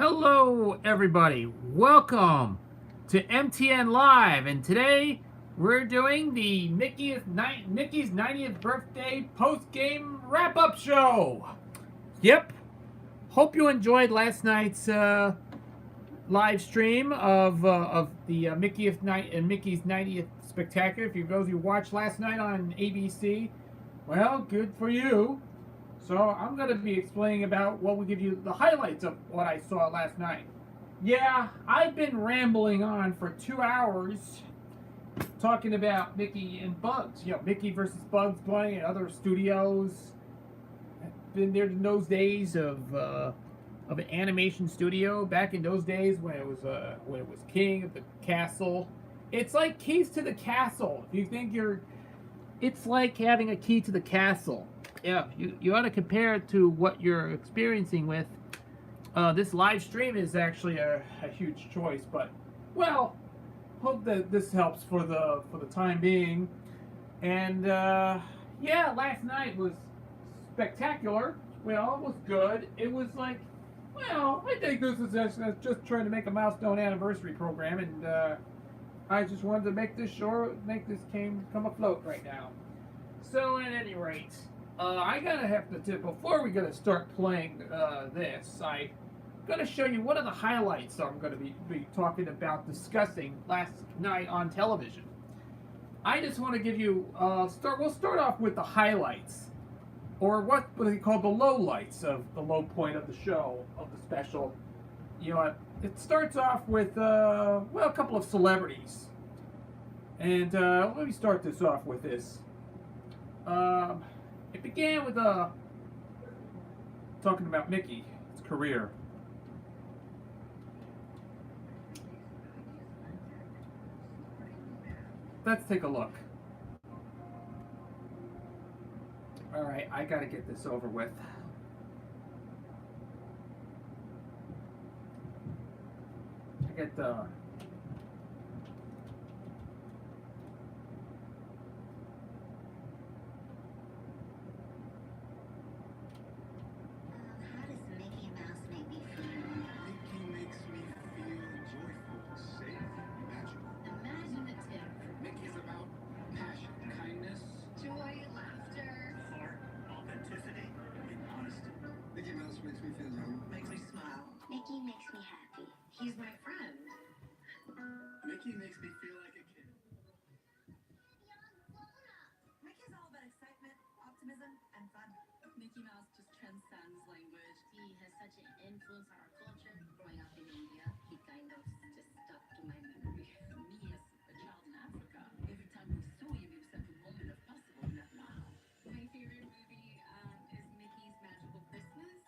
Hello, everybody. Welcome to MTN Live, and today we're doing the Mickey's 90th birthday post-game wrap-up show. Yep. Hope you enjoyed last night's live stream of the Mickey's 90th spectacular. If you those you watched last night on ABC, well, good for you. So I'm going to be explaining about what will give you the highlights of what I saw last night. Yeah, I've been rambling on for 2 hours talking about Mickey and Bugs. You know, Mickey versus Bugs Bunny and other studios. Been there in those days of an animation studio back in those days when it was king of the castle. It's like keys to the castle. If you think it's like having a key to the castle. Yeah, you ought to compare it to what you're experiencing with. This live stream is actually a huge choice, but well, hope that this helps for the time being. And yeah, last night was spectacular. Well, it was good. It was like, well, I think this is just trying to make a milestone anniversary program, and I just wanted to make this come afloat right now. So at any rate. I gotta have to before we gonna start playing this. I'm gonna show you one of the highlights I'm gonna be talking about discussing last night on television. I just want to give you We'll start off with the highlights, or what they call the lowlights of the low point of the show of the special. You know, it starts off with a couple of celebrities, and let me start this off with this. It began with talking about Mickey, his career. Let's take a look. Alright, I gotta get this over with. I get the... Mickey makes me happy. He's my friend. Mickey makes me feel like a kid. Mickey's all about excitement, optimism, and fun. Mickey Mouse just transcends language. He has such an influence on our culture. Growing up in India, he kind of just stuck to my memory. Me as a child in Africa, every time we saw him, it was like a moment of possible. Like, wow. My favorite movie is Mickey's Magical Christmas.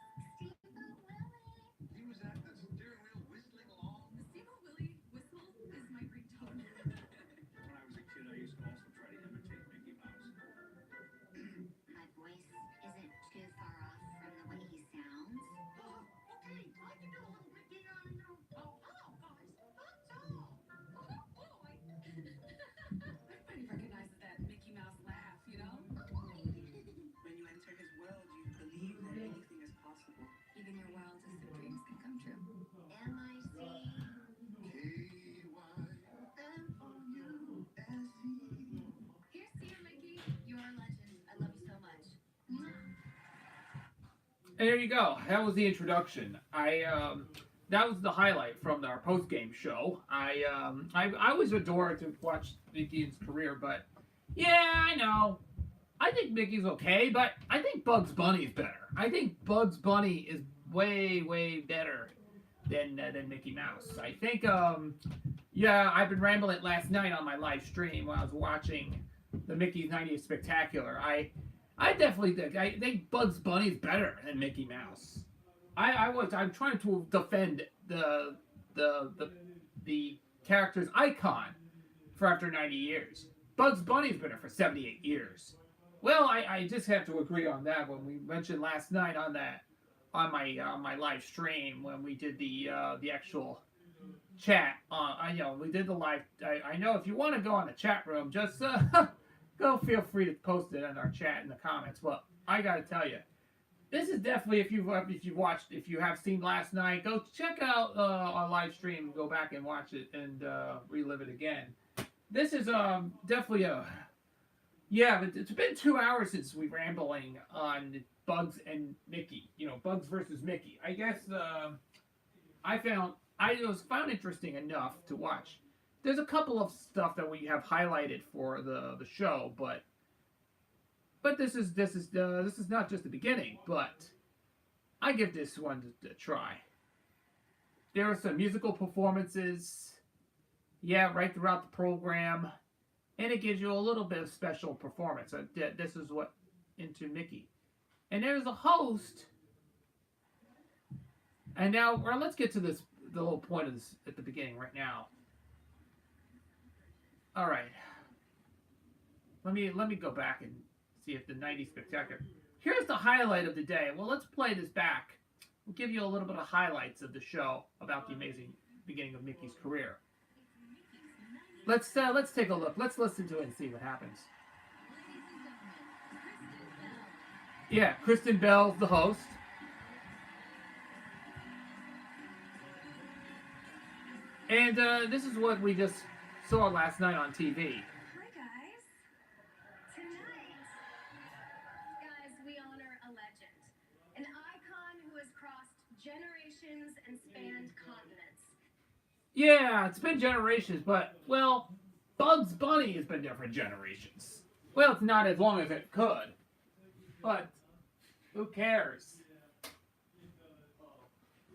He was at the steering wheel whistling along. The Steve-O Willie whistle is my ringtone. When I was a kid, I used to also try to imitate Mickey Mouse. My voice isn't too far off from the way he sounds. Okay, I can do a little Mickey, Oh, hello, guys. That's all. Everybody recognizes that Mickey Mouse laugh, you know? When you enter his world, you believe that anything is possible. Even your wildest of dreams can come true. M-I-C-K-Y-M-O-U-S-E. Here's to you, Mickey. You're a legend. I love you so much. And there you go. That was the introduction. That was the highlight from our post-game show. I was adored to watch Mickey's career, but yeah, I know. I think Mickey's okay, but I think Bugs Bunny is better. I think Bugs Bunny is way better than Mickey Mouse. I think yeah, I've been rambling last night on my live stream while I was watching the Mickey's 90th Spectacular. I definitely think Bugs Bunny is better than Mickey Mouse. I'm trying to defend the character's icon for after 90 years. Bugs Bunny's been there for 78 years. Well, I just have to agree on that when we mentioned last night on my live stream when we did the actual chat. We did the live. I know if you want to go on the chat room, just go feel free to post it in our chat in the comments. But I gotta tell you, this is definitely if you have seen last night, go check out our live stream. Go back and watch it and relive it again. This is definitely a yeah. It's been 2 hours since we rambling on Bugs and Mickey. Bugs versus Mickey. I guess I was found interesting enough to watch. There's a couple of stuff that we have highlighted for the show, but this is not just the beginning. But I give this one a try. There are some musical performances, yeah, right throughout the program, and it gives you a little bit of special performance. This is what into Mickey, and there's a host. And now, let's get to this. The whole point of this at the beginning right now. All right. Let me go back and see if the 90s spectacular. Here's the highlight of the day. Well, let's play this back. We'll give you a little bit of highlights of the show about the amazing beginning of Mickey's career. Let's take a look. Let's listen to it and see what happens. Yeah, Kristen Bell's the host. And this is what we just saw last night on TV. Hi, guys. Tonight, Guys, we honor a legend. An icon who has crossed generations and spanned continents. Yeah, it's been generations, but, well, Bugs Bunny has been there for generations. Well, it's not as long as it could. But, who cares?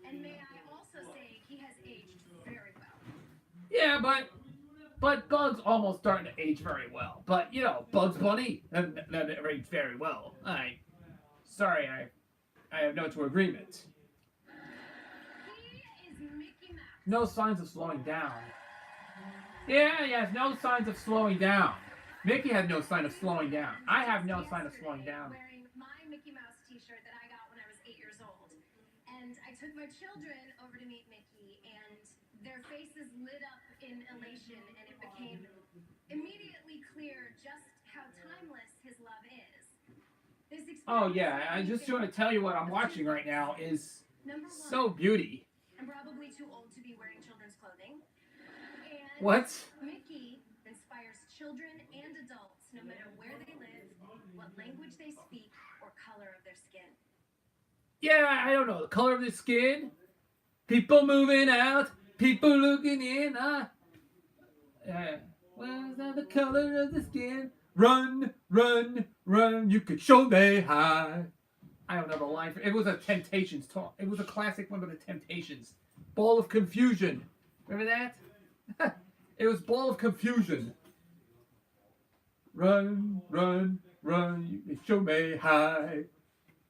And may I also say he has aged very well. Yeah, but Bugs almost starting to age very well. But, Bugs Bunny, that aged very well. Sorry, I have no to agreement. He is Mickey Mouse. No signs of slowing down. Yeah, he has no signs of slowing down. Mickey has no sign of slowing down. I have no sign of slowing down. Wearing my Mickey Mouse t-shirt that I got when I was 8 years old. And I took my children over to meet Mickey, and their faces lit up in elation, and it became immediately clear just how timeless his love is. This Oh yeah, I just want to tell you what I'm watching right now is Number one, so beauty. I'm probably too old to be wearing children's clothing. And What? Mickey inspires children and adults, no matter where they live, what language they speak, or color of their skin. Yeah, I don't know. The color of the skin, people moving out, people looking in. What's the color of the skin? Run, run, run. You could show me high. I don't know the line. It was a Temptations talk. It was a classic one of the Temptations. Ball of Confusion. Remember that? It was Ball of Confusion. Run, run, run. You can show me high.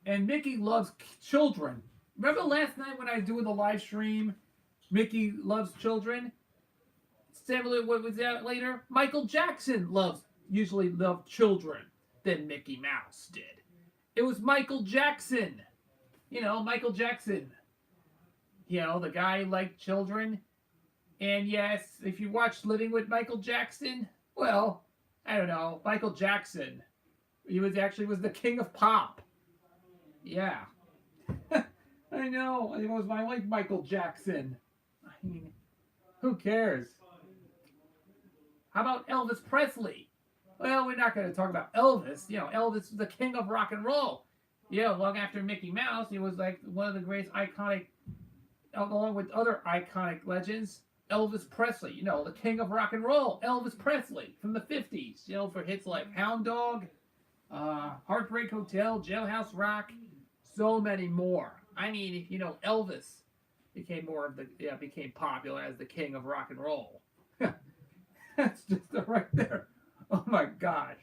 And Mickey loves children. Remember last night when I was doing the live stream? Mickey loves children. What was that later? Michael Jackson usually loved children than Mickey Mouse did. It was Michael Jackson. Michael Jackson. The guy liked children. And yes, if you watched Living with Michael Jackson, well, I don't know. Michael Jackson. He was the king of pop. Yeah. I know. I like Michael Jackson. I mean, who cares? How about Elvis Presley? Well, we're not going to talk about Elvis. Elvis was the king of rock and roll. Long after Mickey Mouse, he was like one of the greatest iconic, along with other iconic legends, Elvis Presley, the king of rock and roll, Elvis Presley from the 50s, for hits like Hound Dog, Heartbreak Hotel, Jailhouse Rock, so many more. I mean, Elvis became became popular as the king of rock and roll. That's just right there. Oh my gosh.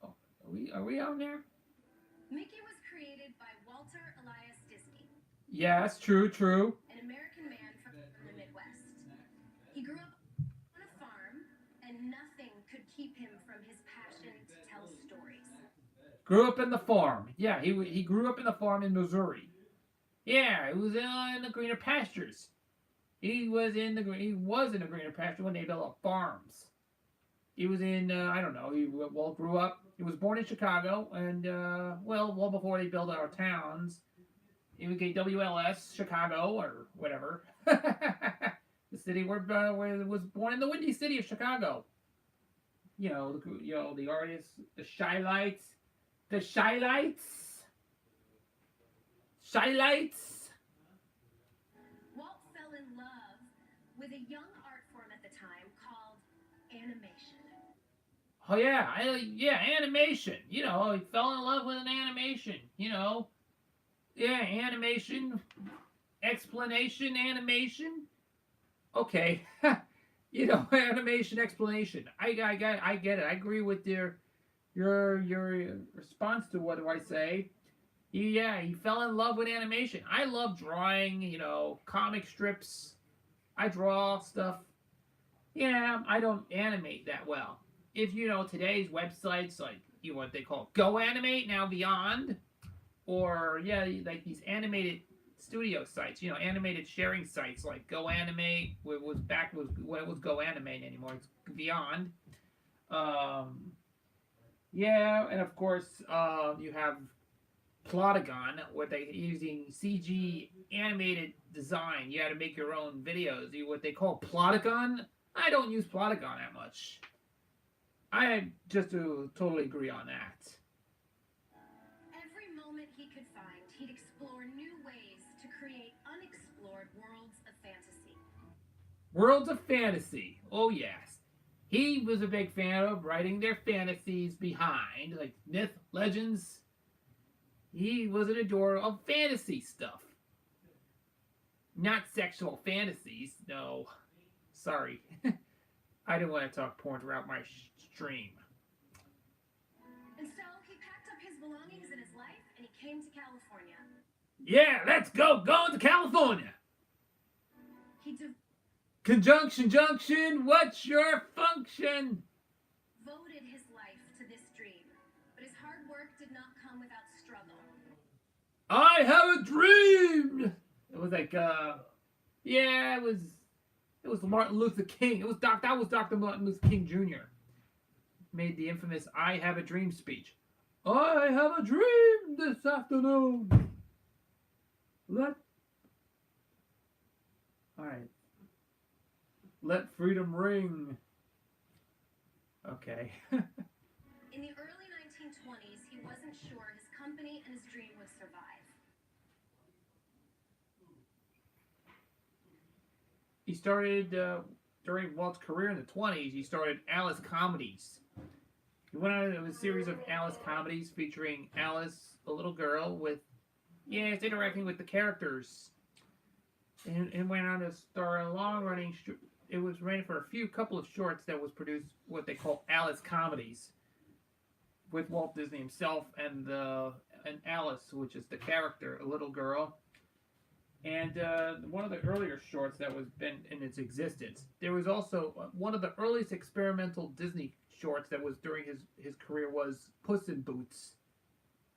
Oh, are we on there? Mickey was created by Walter Elias Disney, Yes, true. an American man from the Midwest. He grew up on a farm, and nothing could keep him from his passion to tell stories. Grew up in the farm. Yeah, he grew up in the farm in Missouri. Yeah, he was in the greener pastures. He was in the greener pasture when they built up farms. He was in, I don't know, Walt grew up, he was born in Chicago, and, well before they built our towns, he was WLS, Chicago, or whatever. The city where was born in the Windy City of Chicago. The artists, the Shylights, Shylights. Walt fell in love with a young art form at the time called animation. Oh yeah, animation. He fell in love with an animation. Yeah, animation, explanation, animation. Okay, animation explanation. I get it. I agree with your response to what do I say. He fell in love with animation. I love drawing. Comic strips. I draw stuff. Yeah, I don't animate that well. If today's websites like what they call Go Animate now Beyond, or like these animated studio sites, animated sharing sites like Go Animate. It was Go Animate anymore. It's Beyond. And of course you have Plotagon, where they using CG animated design. You had to make your own videos. What they call Plotagon. I don't use Plotagon that much. I just totally agree on that. Every moment he could find, he'd explore new ways to create unexplored worlds of fantasy. Worlds of fantasy. Oh yes. He was a big fan of writing their fantasies behind, like myth, legends. He was an adorer of fantasy stuff. Not sexual fantasies, no. Sorry. I didn't want to talk porn throughout my stream. And so he packed up his belongings in his life and he came to California. Yeah, let's go. Going to California. He Conjunction junction, what's your function? devoted his life to this dream, but his hard work did not come without struggle. I have a dream. It was like, it was Martin Luther King. That was Dr. Martin Luther King Jr. Made the infamous "I have a dream" speech. I have a dream this afternoon. Let freedom ring. Okay. In the early 1920s, he wasn't sure his company and his dream would survive. He started, during Walt's career in the 20s, he started Alice Comedies. He went on a series of Alice Comedies featuring Alice, a little girl, it's interacting with the characters. And went on to star a long-running... It was ran for a couple of shorts that was produced, what they call Alice Comedies, with Walt Disney himself and Alice, which is the character, a little girl. And one of the earlier shorts that was been in its existence. There was also one of the earliest experimental Disney shorts that was during his career was Puss in Boots.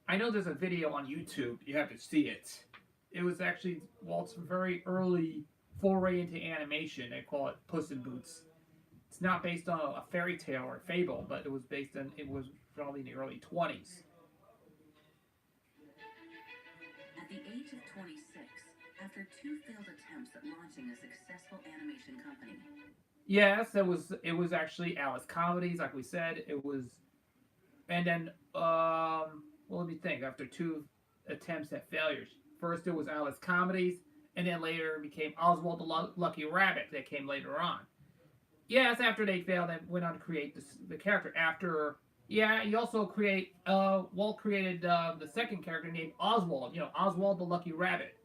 I know there's a video on YouTube. You have to see it. It was actually Walt's very early foray into animation. They call it Puss in Boots. It's not based on a fairy tale or a fable, but it was probably in the early 20s. At the age of 26, after 2 failed attempts at launching a successful animation company. Yes, it was actually Alice Comedies, like we said. It was, and then let me think. After 2 attempts at failures, first it was Alice Comedies, and then later it became Oswald the Lucky Rabbit that came later on. Yes, after they failed, they went on to create the character. He also Walt created the second character named Oswald. Oswald the Lucky Rabbit.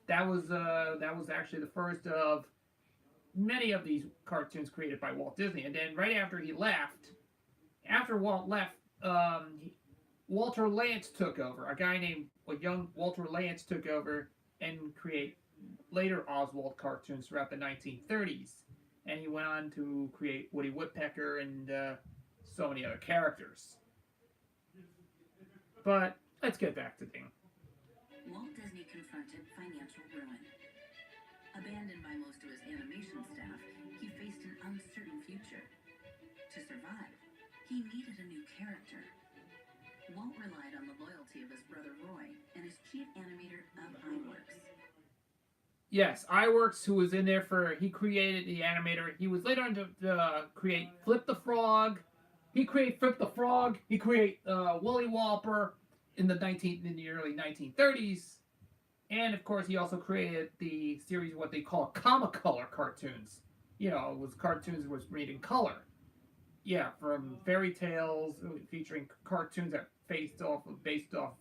That was actually the first of many of these cartoons created by Walt Disney. And then right after he left, after Walt left, Walter Lantz took over. A young Walter Lantz took over and create later Oswald cartoons throughout the 1930s. And he went on to create Woody Woodpecker and so many other characters. But let's get back to things. Walt Disney confronted financial ruin. Abandoned by most of his animation staff, he faced an uncertain future. To survive, he needed a new character. Walt relied on the loyalty of his brother Roy and his chief animator of iWorks. Yes, iWorks, who was in there he created the animator. He was later on to create Flip the Frog. He created Flip the Frog. He created Willy Whopper in the early 1930s. And, of course, he also created the series, what they call Comicolor cartoons. You know, it was cartoons that was made in color. Yeah, from fairy tales, featuring cartoons that based off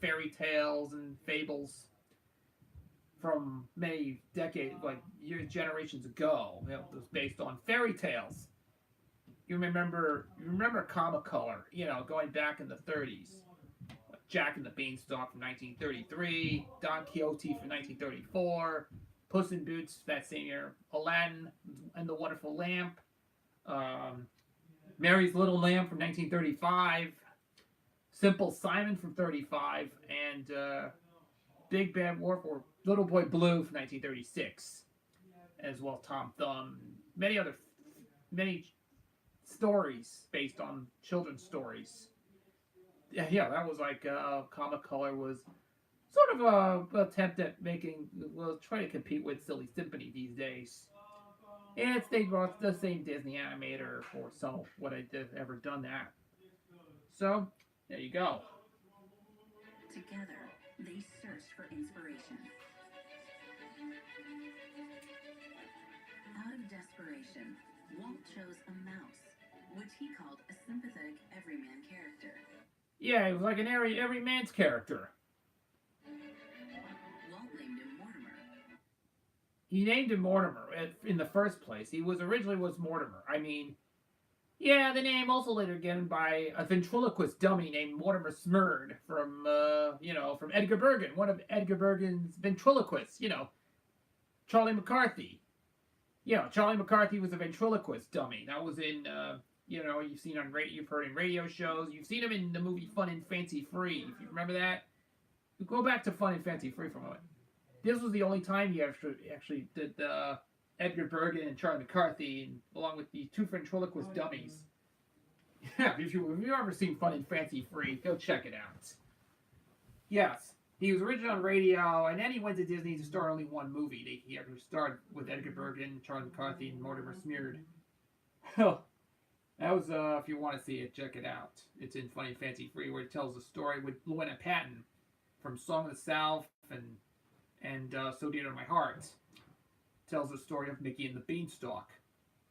fairy tales and fables from many decades, like generations ago. It was based on fairy tales. You remember Comicolor, you know, going back in the 30s. Jack and the Beanstalk from 1933, Don Quixote from 1934, Puss in Boots that same year, Aladdin and the Wonderful Lamp, Mary's Little Lamb from 1935, Simple Simon from 35, and Big Bad Wolf or Little Boy Blue from 1936, as well as Tom Thumb, and many stories based on children's stories. Yeah, that was like Comicolor was sort of a attempt at trying to compete with Silly Symphony these days. And they brought the same Disney animator for some of what I did ever done that. So there you go. Together, they searched for inspiration. Out of desperation, Walt chose a mouse, which he called a sympathetic everyman character. Yeah, he was like an every man's character. Walt named him Mortimer. He named him Mortimer in the first place. He originally was Mortimer. I mean, yeah, the name also later given by a ventriloquist dummy named Mortimer Smurd from Edgar Bergen, one of Edgar Bergen's ventriloquists. You know, Charlie McCarthy. Yeah, Charlie McCarthy was a ventriloquist dummy. That was in you've heard in radio shows. You've seen him in the movie Fun and Fancy Free. If you remember that, go back to Fun and Fancy Free for a moment. This was the only time he actually did Edgar Bergen and Charlie McCarthy, and along with the two ventriloquist dummies. Yeah, if you've ever seen Fun and Fancy Free, go check it out. Yes, he was originally on radio, and then he went to Disney to star only one movie. He actually starred with Edgar Bergen, Charlie McCarthy, and Mortimer Smeared. That was, if you want to see it, check it out. It's in Funny Fancy Free, where it tells the story with Luana Patton from Song of the South and So Dear to My Heart. It tells the story of Mickey and the Beanstalk,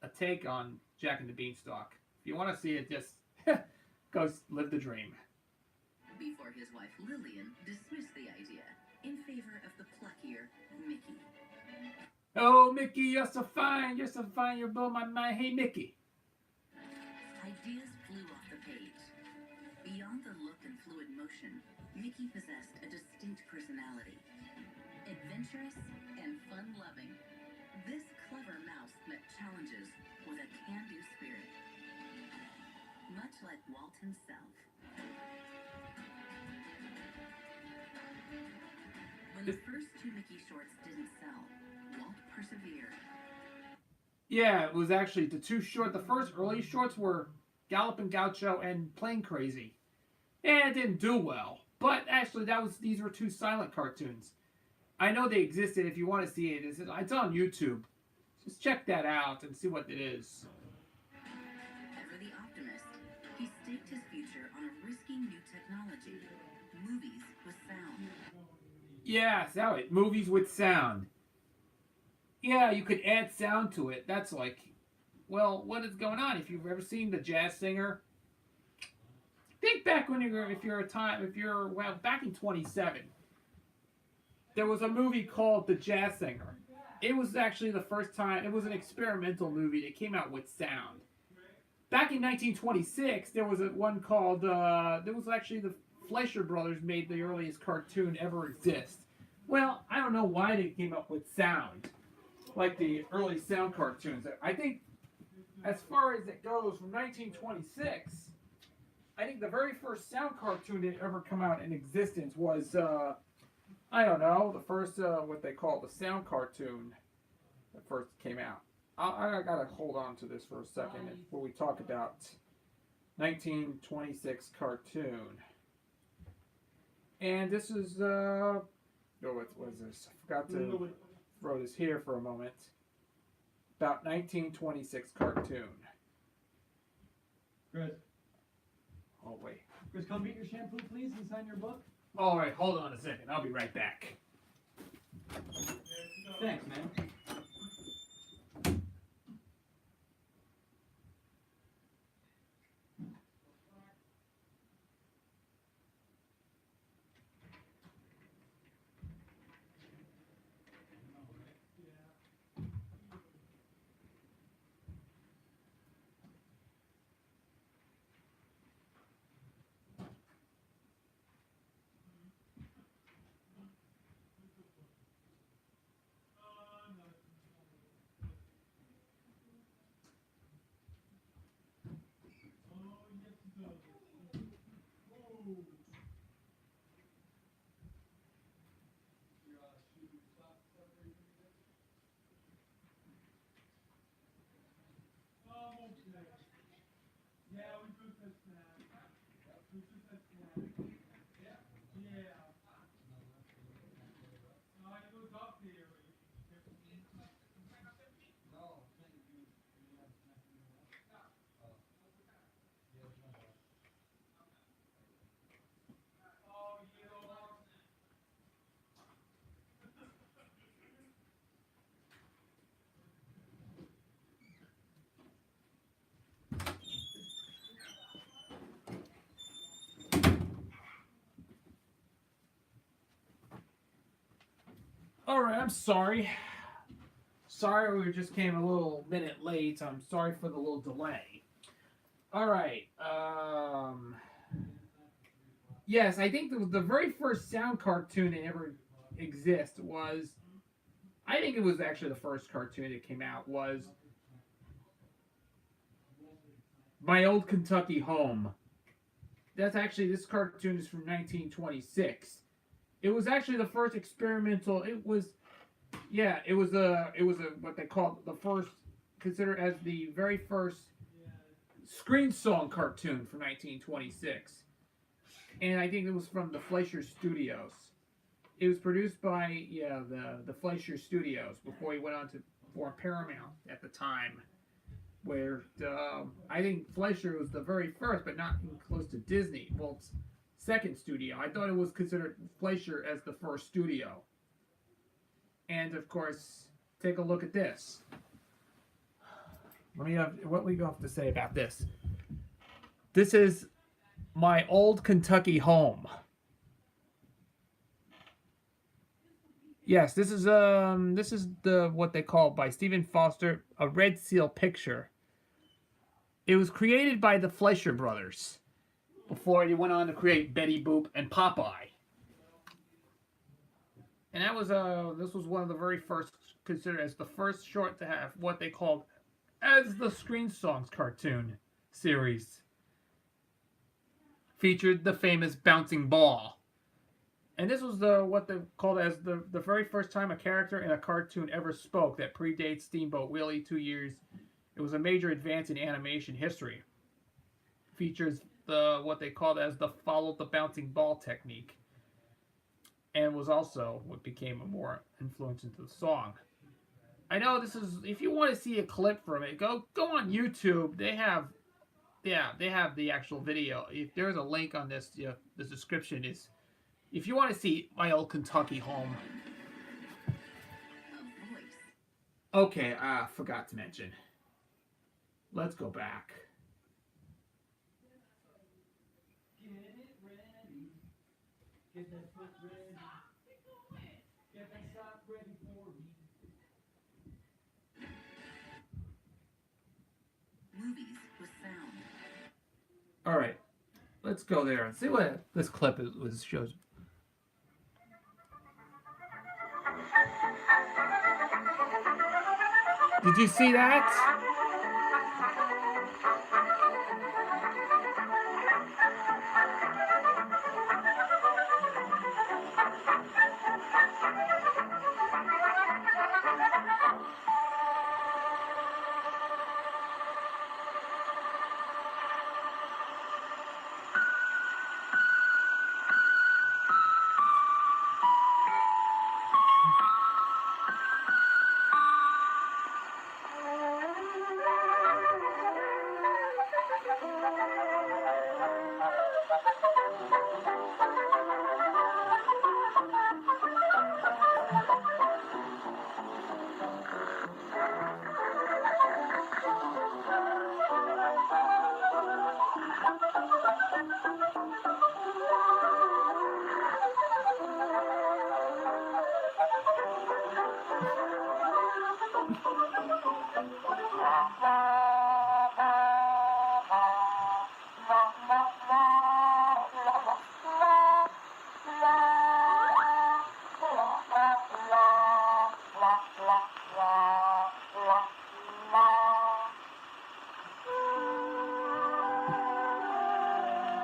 a take on Jack and the Beanstalk. If you want to see it, just go live the dream. Before his wife Lillian dismissed the idea in favor of the pluckier Mickey. Oh, Mickey, you're so fine, you blow my mind. Hey, Mickey. Ideas flew off the page. Beyond the look and fluid motion, Mickey possessed a distinct personality. Adventurous and fun-loving, this clever mouse met challenges with a can-do spirit. Much like Walt himself. When the first two Mickey shorts didn't sell, Walt persevered. Yeah, it was actually the first early shorts were Gallopin' Gaucho and Plane Crazy. And it didn't do well. But actually, these were two silent cartoons. I know they existed. If you want to see it, it's on YouTube. Just check that out and see what it is. Ever the optimist, he staked his future on a risky new technology. Movies with sound. Yes, movies with sound. Yeah, you could add sound to it. That's like, well, what is going on? If you've ever seen The Jazz Singer, think back back in 27, there was a movie called The Jazz Singer. It was actually the first time, it was an experimental movie that came out with sound. Back in 1926, there was one called, the Fleischer Brothers made the earliest cartoon ever exist. Well, I don't know why they came up with sound, like the early sound cartoons. I think, as far as it goes, from 1926, I think the very first sound cartoon that ever come out in existence was, the first, what they call the sound cartoon that first came out. I gotta hold on to this for a second before we talk about 1926 cartoon. And this is oh, what was this? I forgot to throw this here for a moment. About 1926 cartoon. Chris. Oh wait. Chris, come get your shampoo, please, and sign your book. All right, hold on a second. I'll be right back. Thanks, man. All right, I'm sorry. Sorry we just came a little minute late. I'm sorry for the little delay. All right. Yes, I think the very first sound cartoon that ever exist was, I think it was actually the first cartoon that came out was My Old Kentucky Home. That's actually, this cartoon is from 1926. It was actually the first experimental. It was a what they called the first, considered as the very first screen song cartoon from 1926. And I think it was from the Fleischer Studios. It was produced by the Fleischer Studios before he went on to for Paramount at the time, where I think Fleischer was the very first, but not even close to Disney. Well, it's second studio. I thought it was considered Fleischer as the first studio. And of course, take a look at this. What we have to say about this? This is My Old Kentucky Home. Yes, this is the what they call by Stephen Foster a Red Seal picture. It was created by the Fleischer brothers before he went on to create Betty Boop and Popeye. And that was this was one of the very first, considered as the first short to have what they called as the Screen Songs cartoon series. Featured the famous bouncing ball. And this was what they called as the very first time a character in a cartoon ever spoke, that predates Steamboat Willie 2 years. It was a major advance in animation history. Features what they called as the follow the bouncing ball technique. And was also what became a more influence into the song. I know this is, if you want to see a clip from it, go on YouTube. They have the actual video. If there's a link on this, the description is, if you want to see My Old Kentucky Home. Okay, forgot to mention. Let's go back. Get it ready. Get that foot ready. Get that sock ready for me. Movies with sound. All right, let's go there and see what this clip shows. Did you see that?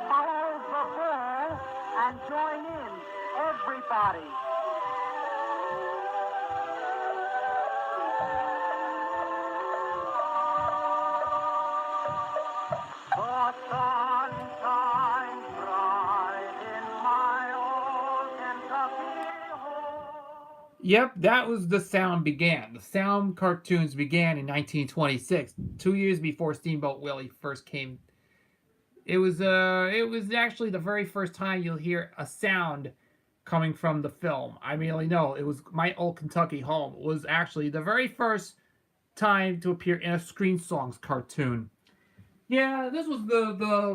Follow the ball and join in, everybody. The sun shines bright in my old Kentucky home. Yep, that was the sound began. The sound cartoons began in 1926, 2 years before Steamboat Willie first came. It was actually the very first time you'll hear a sound coming from the film. I merely know it was My Old Kentucky Home. It was actually the very first time to appear in a Screen Songs cartoon. Yeah, this was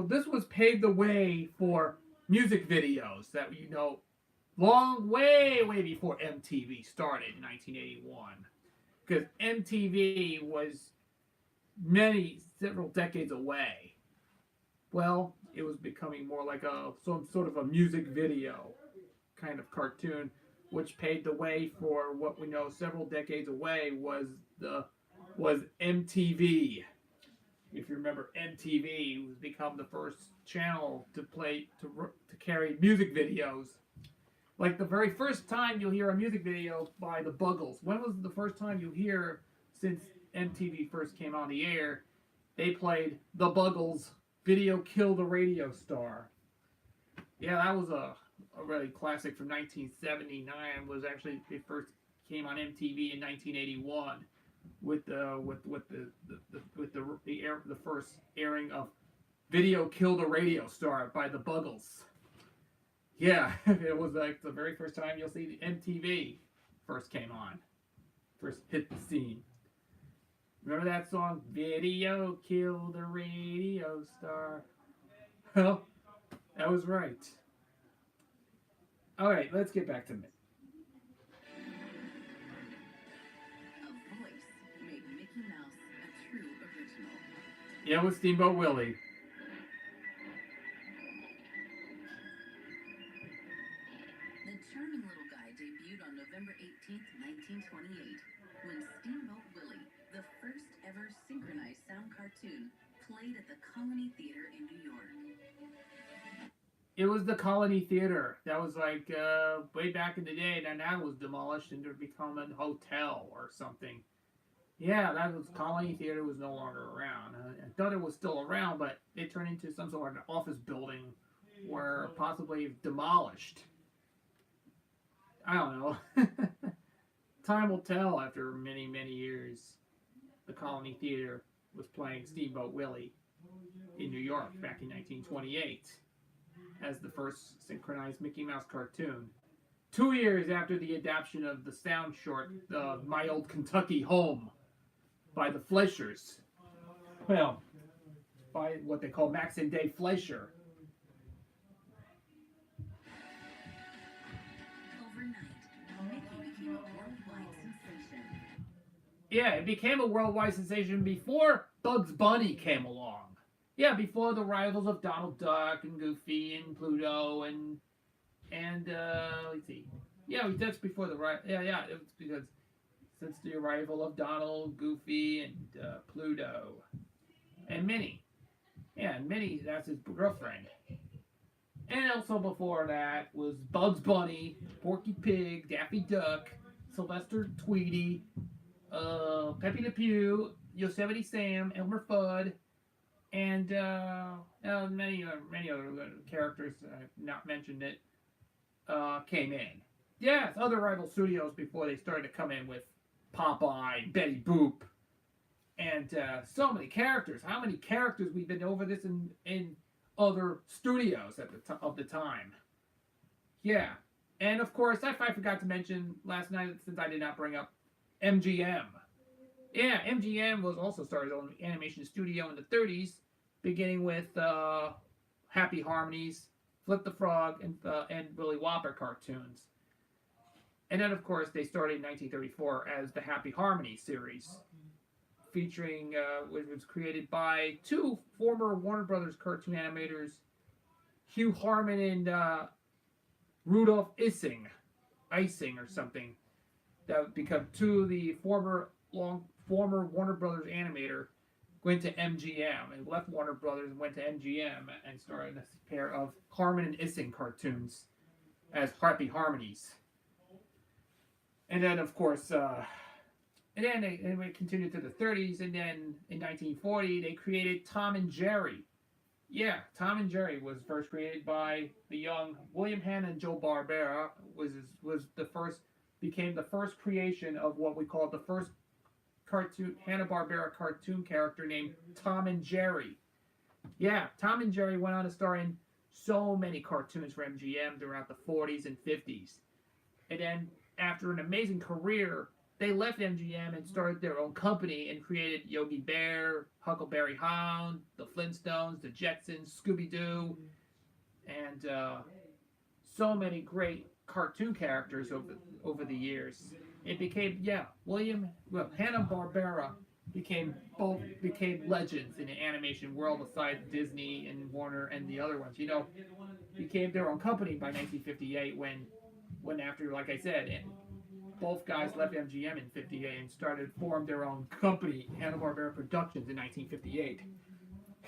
this was paved the way for music videos that long way before MTV started in 1981. Because MTV was several decades away. Well, it was becoming more like some sort of a music video kind of cartoon, which paved the way for what we know several decades away was MTV. If you remember, MTV was become the first channel to carry music videos. Like the very first time you'll hear a music video by the Buggles. When was the first time you hear since MTV first came on the air? They played the Buggles' Video Kill the Radio Star. Yeah, that was a really classic from 1979. Was actually it first came on MTV in 1981 with the first airing of Video Kill the Radio Star by the Buggles. Yeah, it was like the very first time you'll see the MTV first came on, first hit the scene. Remember that song, Video Kill the Radio Star? Well, that was right. Alright, let's get back to it. A voice made Mickey Mouse a true original. Yeah, with Steamboat Willie. The charming little guy debuted on November 18th, 1928, when Steamboat Willie, the first ever synchronized sound cartoon, played at the Colony Theater in New York. It was the Colony Theater. That was like way back in the day. And now it was demolished and to become a hotel or something. Yeah, that was Colony Theater was no longer around. I thought it was still around, but it turned into some sort of an office building where possibly demolished. I don't know. Time will tell after many, many years. The Colony Theater was playing Steamboat Willie in New York back in 1928 as the first synchronized Mickey Mouse cartoon. 2 years after the adaptation of the sound short, My Old Kentucky Home, by the Fleischers. Well, by what they call Max and Dave Fleischer. Overnight, Mickey became a worldwide sensation. Yeah, it became a worldwide sensation before Bugs Bunny came along. Yeah, before the rivals of Donald Duck and Goofy and Pluto and let's see. Yeah, that's before the yeah. It was because since the arrival of Donald, Goofy, and Pluto, and Minnie. Yeah, and Minnie, that's his girlfriend. And also before that was Bugs Bunny, Porky Pig, Daffy Duck, Sylvester Tweety, Pepe Le Pew, Yosemite Sam, Elmer Fudd, and many other characters not mentioned it came in. Yes, other rival studios before they started to come in with Popeye, Betty Boop, and so many characters. How many characters we've been over this in other studios at of the time. Yeah, and of course, I forgot to mention last night since I did not bring up MGM. Yeah, MGM was also started on animation studio in the 30s, beginning with Happy Harmonies, Flip the Frog, and Willy Whopper cartoons. And then, of course, they started in 1934 as the Happy Harmonies series, featuring, which was created by two former Warner Brothers cartoon animators, Hugh Harman and Rudolph Ising or something, that would become two of the former Warner Brothers animator, went to MGM and left Warner Brothers and went to MGM and started a pair of Harman and Ising cartoons as Happy Harmonies. And then, of course, and then they continued to the 30s, and then in 1940 they created Tom and Jerry. Yeah, Tom and Jerry was first created by the young William Hanna and Joe Barbera. Was the first became the first creation of what we call the first cartoon Hanna-Barbera cartoon character named Tom and Jerry. Yeah, Tom and Jerry went on to star in so many cartoons for MGM throughout the 40s and 50s. And then after an amazing career, they left MGM and started their own company and created Yogi Bear, Huckleberry Hound, the Flintstones, the Jetsons, Scooby-Doo, and so many great cartoon characters over the years. It became Hanna-Barbera became legends in the animation world aside Disney and Warner and the other ones. Became their own company by 1958 when after, like I said, both guys left MGM in '58 and formed their own company, Hanna-Barbera Productions, in 1958.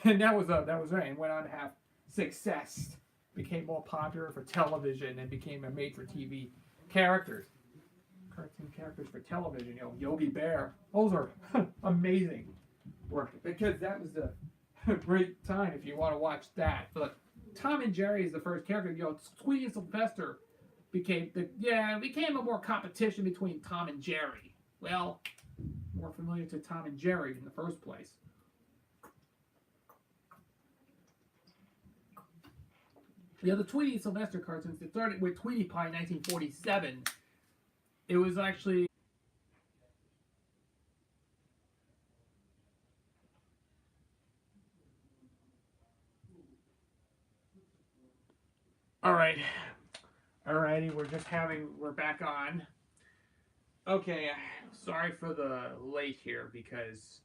And that was right, and went on to have success. Became more popular for television and became a made-for-TV characters. Cartoon characters for television, Yogi Bear. Those are amazing work, because that was a great time if you want to watch that. But Tom and Jerry is the first character. Squeaky and Sylvester became a more competition between Tom and Jerry. Well, more familiar to Tom and Jerry in the first place. The Tweety and Sylvester cartoons, it started with Tweety Pie in 1947. It was actually... Alrighty, we're back on. Okay, sorry for the late here because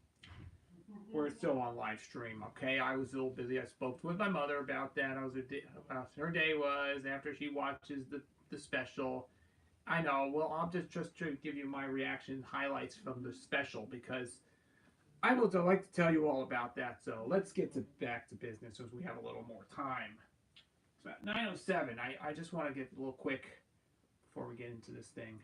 we're still on live stream, okay? I was a little busy. I spoke with my mother about that. About her day was after she watches the special. I know. Well, I'll just try to give you my reaction highlights from the special because I would like to tell you all about that. So let's get back to business as we have a little more time. So at 9:07, I just want to get a little quick before we get into this thing.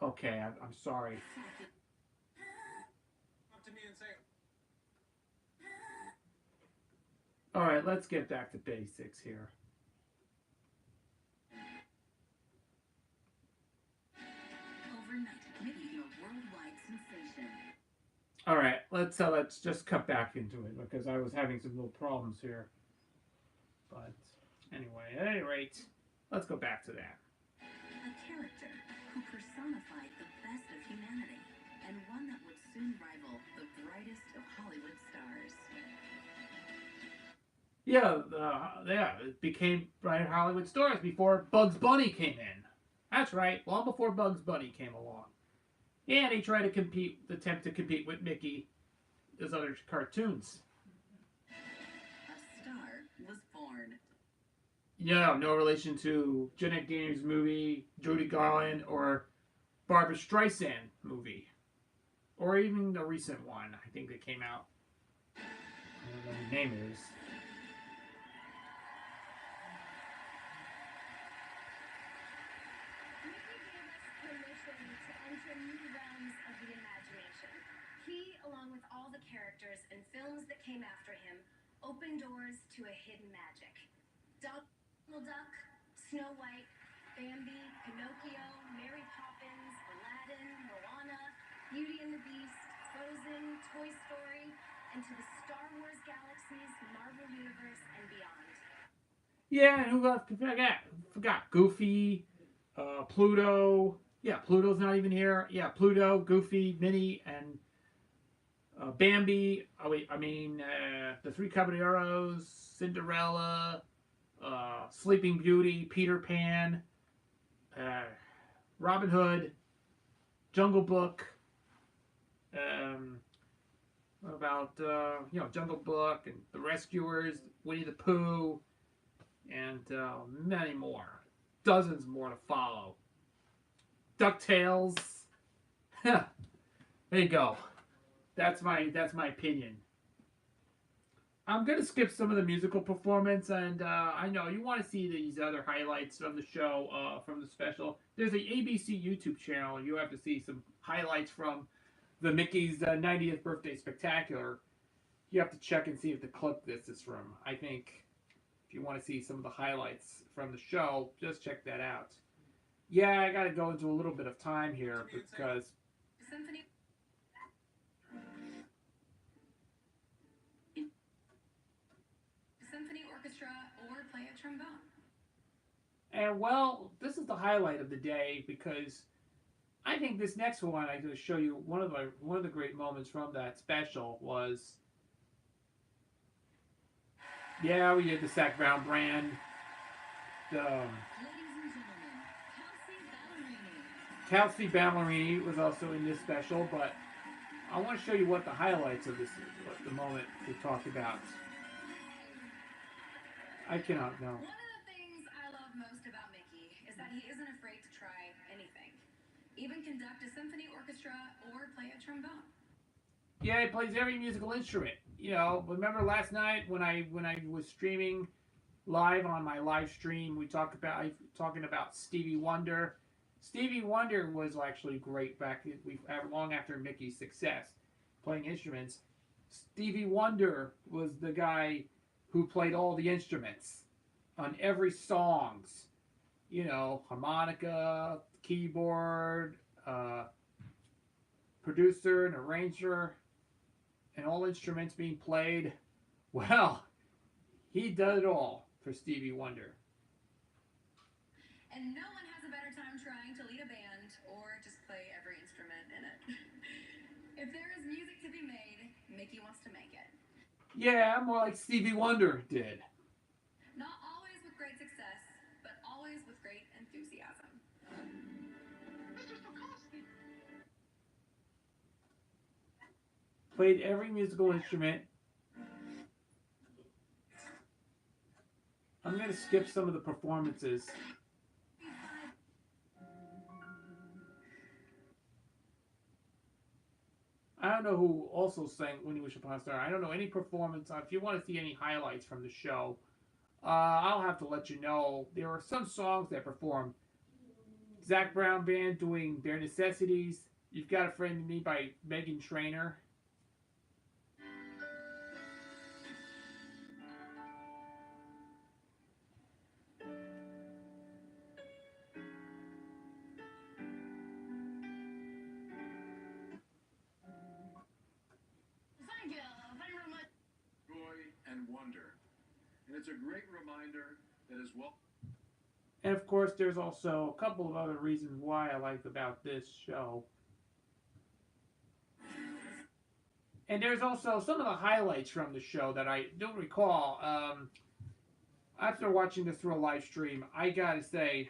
Okay, I'm sorry. Up to me and say, All right, let's get back to basics here. Overnight, making a worldwide sensation. All right, let's just cut back into it because I was having some little problems here. But anyway, at any rate, let's go back to that. A character who personified the best of humanity, and one that would soon rival the brightest of Hollywood stars. It became bright Hollywood stars before Bugs Bunny came in. That's right, long before Bugs Bunny came along. And he tried to attempt to compete with Mickey, his other cartoons. A star was born. Yeah, no relation to Jeanette Gainer's movie, Judy Garland, or Barbra Streisand movie. Or even the recent one, I think that came out. I don't know what the name is. He, along with all the characters and films that came after him, opened doors to a hidden magic. Donald Duck, Snow White, Bambi, Pinocchio, Mary Poppins, Aladdin, Moana, Beauty and the Beast, Frozen, Toy Story, and to the Star Wars galaxies, Marvel Universe, and beyond. Yeah, and who else? Forgot Goofy, Pluto. Yeah, Pluto's not even here. Yeah, Pluto, Goofy, Minnie, and Bambi. Oh wait, I mean the Three Caballeros, Cinderella, Sleeping Beauty, Peter Pan, uh, Robin Hood, Jungle Book. Um, what about Jungle Book and The Rescuers, Winnie the Pooh, and many more, dozens more to follow. DuckTales. there you go. That's my opinion. I'm gonna skip some of the musical performance, and I know you want to see these other highlights from the show, from the special. There's a ABC YouTube channel. You have to see some highlights from the Mickey's 90th birthday spectacular. You have to check and see if the clip this is from. I think if you want to see some of the highlights from the show, just check that out. Yeah, I got to go into a little bit of time here because Symphony. Symphony orchestra or play a trombone. and well, this is the highlight of the day because I think this next one I'm going to show you one of the great moments from that special was yeah, we did the Zach Brown brand. The Ladies and gentlemen, Kelsey Ballerini was also in this special, but I want to show you what the highlights of this what the moment we talked about. I cannot know. One of the things I love most about Mickey is that he isn't afraid to try anything. Even conduct a symphony orchestra or play a trombone. Yeah, he plays every musical instrument. Remember last night when I was streaming live on my live stream, we talked about talking about Stevie Wonder. Stevie Wonder was actually great long after Mickey's success playing instruments. Stevie Wonder was the guy who played all the instruments on every songs. Harmonica, keyboard, producer and arranger, and all instruments being played. Well, he did it all for Stevie Wonder. And no one has a better time trying to lead a band or just play every instrument in it. If there is music to be made, Mickey wants to make it. Yeah, more like Stevie Wonder did. Not always with great success, but always with great enthusiasm. Played every musical instrument. I'm going to skip some of the performances. I don't know who also sang When You Wish Upon a Star. I don't know any performance. If you want to see any highlights from the show, I'll have to let you know. There are some songs that performed. Zach Brown Band doing Bare Necessities. You've Got a Friend in Me by Meghan Trainor. Thank you very much. Joy and wonder. And it's a great reminder that as well. And of course, there's also a couple of other reasons why I like about this show. And there's also some of the highlights from the show that I don't recall. After watching this through a live stream, I gotta say,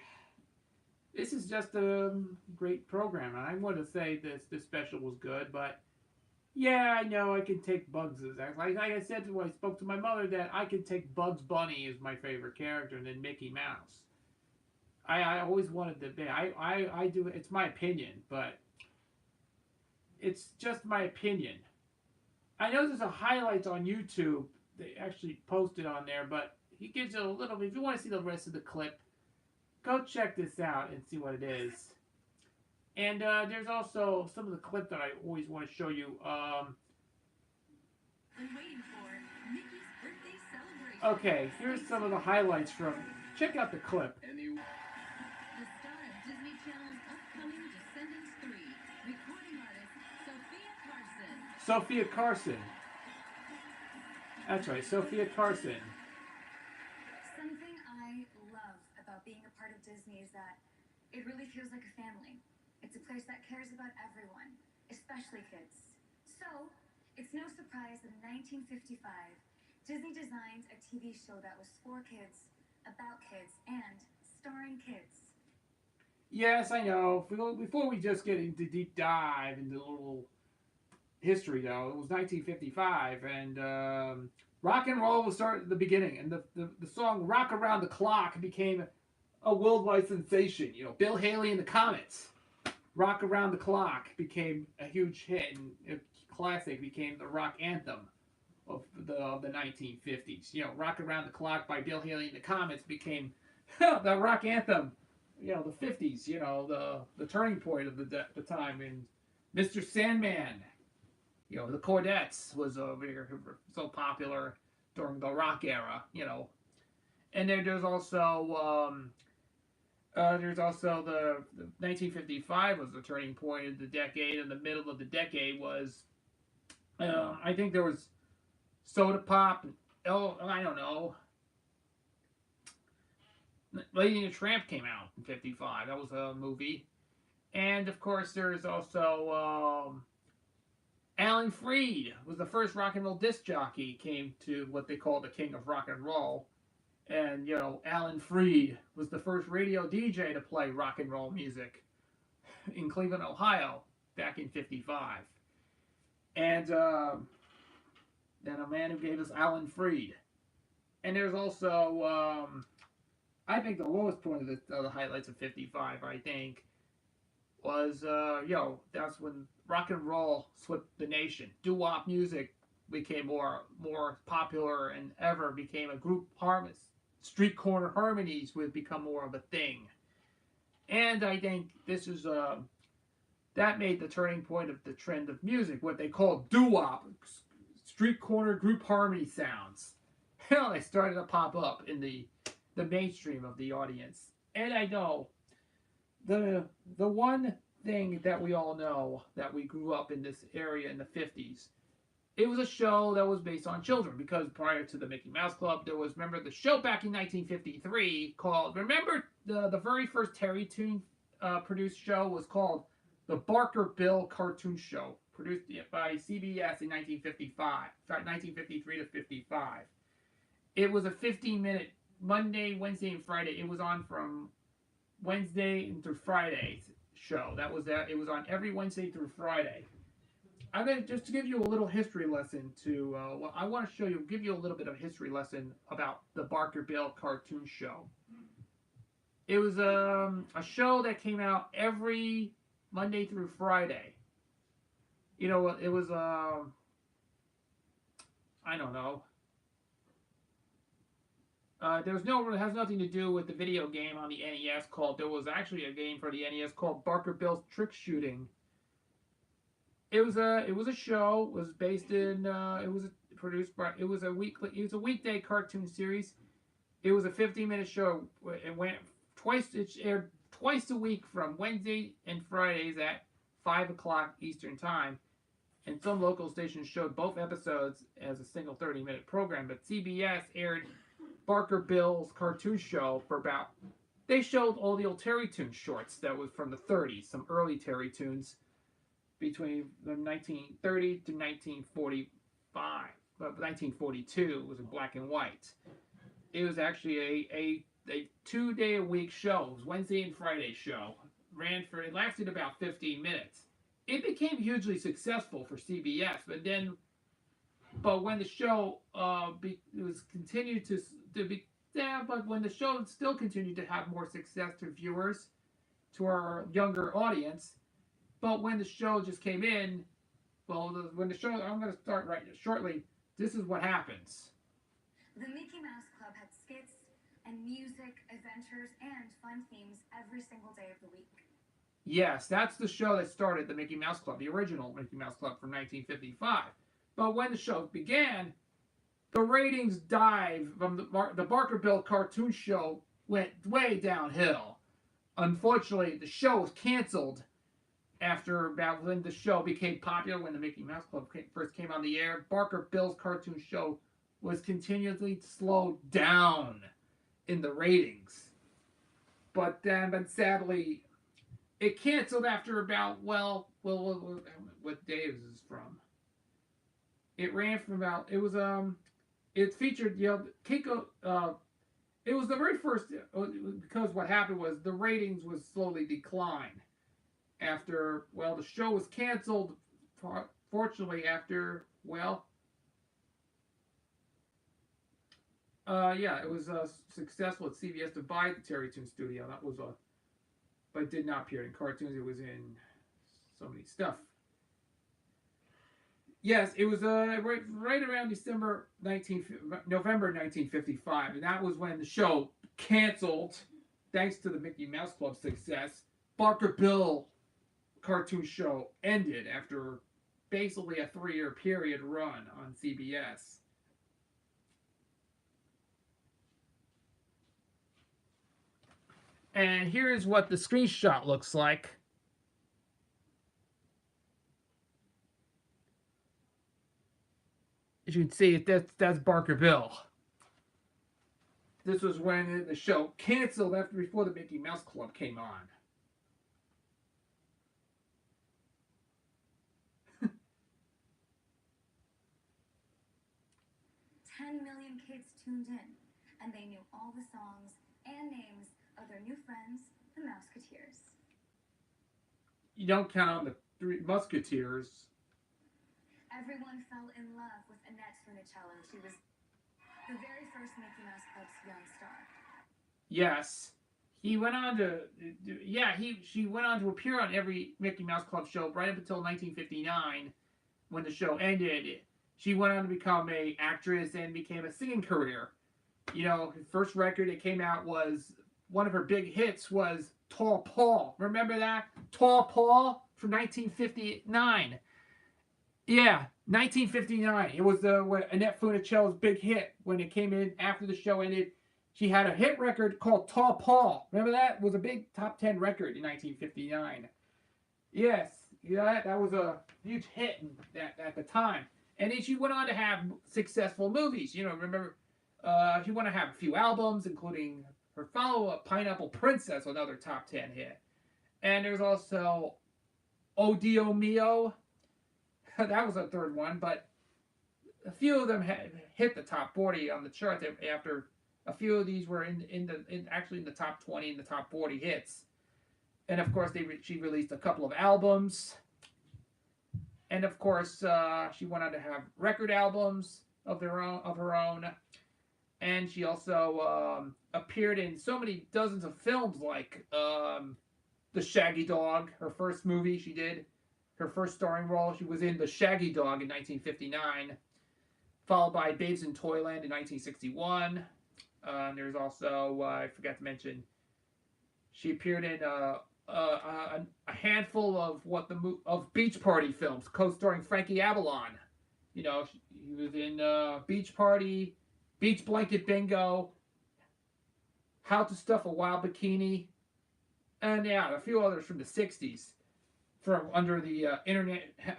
this is just a great program. And I want to say this special was good, but yeah, I know I can take Bugs as like I said when I spoke to my mother that I can take Bugs Bunny as my favorite character and then Mickey Mouse. I always wanted to be. I do. It's my opinion, but it's just my opinion. I know there's a highlight on YouTube. They actually posted on there, but he gives you a little bit. If you want to see the rest of the clip, go check this out and see what it is. And there's also some of the clip that I always want to show you. been waiting for Mickey's birthday celebration. Okay, here's some of the highlights from. Check out the clip. The star of Disney Channel's upcoming Descendants 3, recording artist Sophia Carson. That's right, Sophia Carson. Something I love about being a part of Disney is that it really feels like a family. It's a place that cares about everyone, especially kids. So, it's no surprise that in 1955, Disney designed a TV show that was for kids, about kids, and starring kids. Yes, I know. Before we just get into deep dive into a little history, though, it was 1955, and rock and roll was started at the beginning, and the song "Rock Around the Clock" became a worldwide sensation. You know, Bill Haley and the Comets. "Rock Around the Clock" became a huge hit, and a classic, became the rock anthem of the 1950s. You know, "Rock Around the Clock" by Bill Haley and the Comets became the rock anthem. You know, the 50s. You know, the turning point of the time. And Mr. Sandman. You know, the Chordettes was so popular during the rock era. You know, and there's also the 1955 was the turning point of the decade. In the middle of the decade was I think there was Soda Pop. I don't know. Lady and the Tramp came out in '55. That was a movie, and of course there's also Alan Freed was the first rock and roll disc jockey. Came to what they call the king of rock and roll. And, you know, Alan Freed was the first radio DJ to play rock and roll music in Cleveland, Ohio, back in '55. And then a man who gave us Alan Freed. And there's also, I think the lowest point of the highlights of '55, I think, was, that's when rock and roll swept the nation. Doo-wop music became more popular and ever became a group harmony. Street corner harmonies would become more of a thing. And I think this is that made the turning point of the trend of music, what they call doo-wop, street corner group harmony sounds. They started to pop up in the mainstream of the audience. And I know the one thing that we all know that we grew up in this area in the 50s. It was a show that was based on children, because prior to the Mickey Mouse Club, there was, remember, the show back in 1953 called, remember the very first Terry Toon produced show was called The Barker Bill Cartoon Show, produced by CBS in 1953 to 55. It was a 15-minute Monday, Wednesday, and Friday. It was on from Wednesday through Friday show. That was that. It was on every Wednesday through Friday. I'm going to just give you a little history lesson I want to give you a little bit of a history lesson about the Barker Bill Cartoon Show. It was a show that came out every Monday through Friday. You know, it was, I don't know. It has nothing to do with the video game on the NES there was actually a game for the NES called Barker Bill's Trick Shooting. It was a show. It was based in. It was a weekday cartoon series. It was a 15-minute show. It went twice. It aired twice a week from Wednesday and Fridays at 5 o'clock Eastern Time. And some local stations showed both episodes as a single 30-minute program. But CBS aired Barker Bill's Cartoon Show for about. They showed all the old Terry Toon shorts that was from the 30s, some early Terry Toons. Between 1930 to 1945, 1942 was in black and white. It was actually a 2-day-a-week show. It was Wednesday and Friday show. It lasted about 15 minutes. It became hugely successful for CBS, but when the show when the show still continued to have more success to viewers, to our younger audience. But when the show just came in, I'm going to start right shortly. This is what happens. The Mickey Mouse Club had skits and music, adventures, and fun themes every single day of the week. Yes, that's the show that started the Mickey Mouse Club, the original Mickey Mouse Club from 1955. But when the show began, the ratings dived from the Barker Bill Cartoon Show went way downhill. Unfortunately, the show was canceled. after about when the show became popular, when the Mickey Mouse Club first came on the air, Barker Bill's cartoon show was continually slowed down in the ratings. But sadly, it canceled after about what day is this from? It ran from about it featured Keiko. It was the very first because what happened was the ratings was slowly decline after the show was canceled. Fortunately, after it was successful at CBS to buy the Terry Toon studio. That was but it did not appear in cartoons. It was in so many stuff. Yes, it was right around November 1955, and that was when the show canceled, thanks to the Mickey Mouse Club success. Barker Bill cartoon show ended after basically a 3-year period run on CBS. And here's what the screenshot looks like. As you can see, that's Barker Bill. This was when the show canceled before the Mickey Mouse Club came on. 10 million kids tuned in, and they knew all the songs and names of their new friends, the Mouseketeers. You don't count on the Three Musketeers. Everyone fell in love with Annette Funicello. She was the very first Mickey Mouse Club's young star. Yes. He went on to, she went on to appear on every Mickey Mouse Club show right up until 1959, when the show ended. She went on to become an actress and became a singing career. Her first record that came out was, one of her big hits was Tall Paul. Remember that? Tall Paul from 1959. Yeah, 1959. It was Annette Funicello's big hit when it came in after the show ended. She had a hit record called Tall Paul. Remember that? It was a big top 10 record in 1959. Yes, that was a huge hit at the time. And then she went on to have successful movies. Remember, she went on to have a few albums, including her follow-up, Pineapple Princess, another top 10 hit. And there's also O Dio Mio. That was a third one, but a few of them hit the top 40 on the chart after a few of these were actually in the top 20 and the top 40 hits. And of course, she released a couple of albums. And of course, she went on to have record albums of her own. And she also appeared in so many dozens of films, like The Shaggy Dog, her first movie she did. Her first starring role, she was in The Shaggy Dog in 1959, followed by Babes in Toyland in 1961. There's also, I forgot to mention, she appeared in a handful of Beach Party films, co-starring Frankie Avalon. He was in Beach Party, Beach Blanket Bingo, How to Stuff a Wild Bikini, and a few others from the 60s. From under the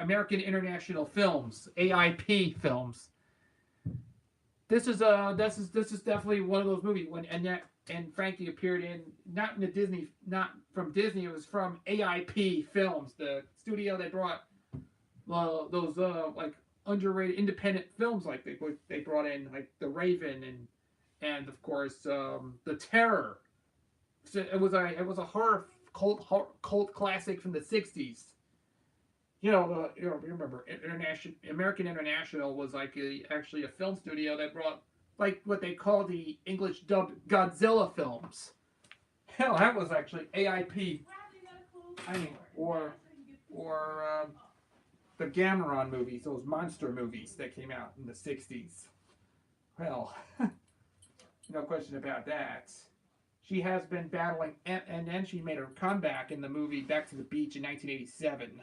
American International Films, AIP films. This is definitely one of those movies when Annette and Frankie appeared in, not from Disney, it was from AIP Films, the studio that brought those like underrated independent films, like they brought in like The Raven and of course The Terror. So it was a horror cult classic from the 60s. Remember, American International was actually a film studio that brought like what they call the English dubbed Godzilla films. Hell, that was actually AIP. Or the Gameron movies, those monster movies that came out in the 60s. Well, no question about that. She has been battling, and then she made her comeback in the movie Back to the Beach in 1987.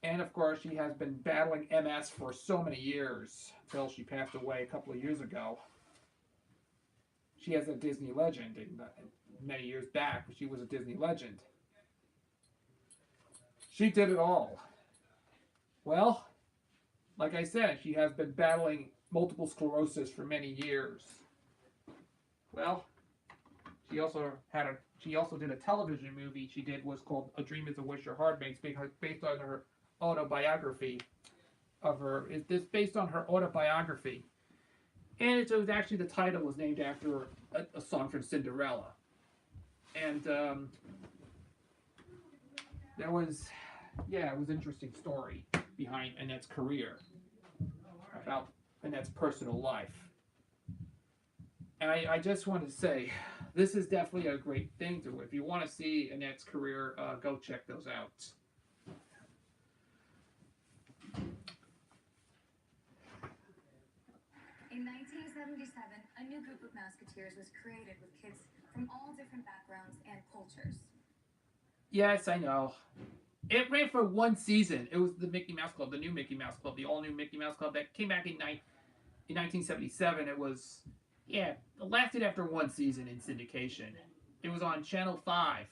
And of course, she has been battling MS for so many years until she passed away a couple of years ago. She is a Disney legend. Many years back, she was a Disney legend. She did it all. Well, like I said, she has been battling multiple sclerosis for many years. Well, she also did a television movie she did was called A Dream Is a Wish Your Heart Makes, based on her autobiography of her. It's based on her autobiography, and it was actually the title was named after a song from Cinderella, and there was it was an interesting story behind Annette's career about Annette's personal life. And I just want to say, this is definitely a great thing to. If you want to see Annette's career, go check those out. In 1977, a new group of Mouseketeers was created with kids from all different backgrounds and cultures. Yes, I know. It ran for one season. It was the Mickey Mouse Club, the new Mickey Mouse Club, the all-new Mickey Mouse Club that came back in 1977. It was, it lasted after one season in syndication. It was on Channel 5.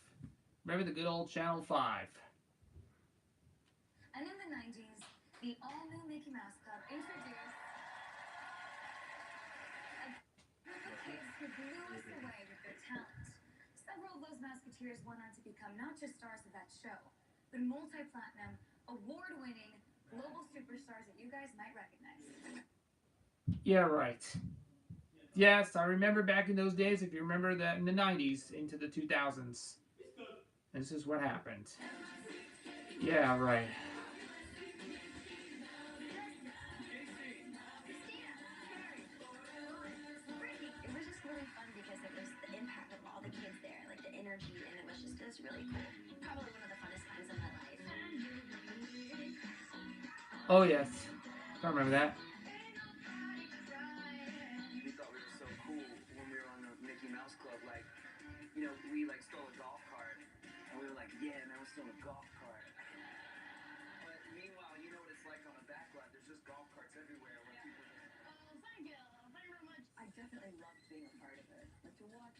Remember the good old Channel 5? And in the 90s, the all-new Mickey Mouse Club introduced a group of kids who blew us away with their talent. Several of those Mouseketeers went on to become not just stars of that show, but multi-platinum, award-winning global superstars that you guys might recognize. Yeah, right. Yes, I remember back in those days, if you remember that in the 90s into the 2000s. This is what happened. Yeah, right. It was just really fun because it was the impact of all the kids there, like the energy, and it was really cool. Probably one of the funnest times of my life. Oh, yes. I remember that. We thought we were so cool when we were on the Mickey Mouse Club. Like, you know, we like stole a golf cart, and we were like, yeah, man, we stole a golf cart. But meanwhile, you know what it's like on a back lot. There's just golf carts everywhere. Where people just... Thank you very much. I definitely loved being a part of it. Like to watch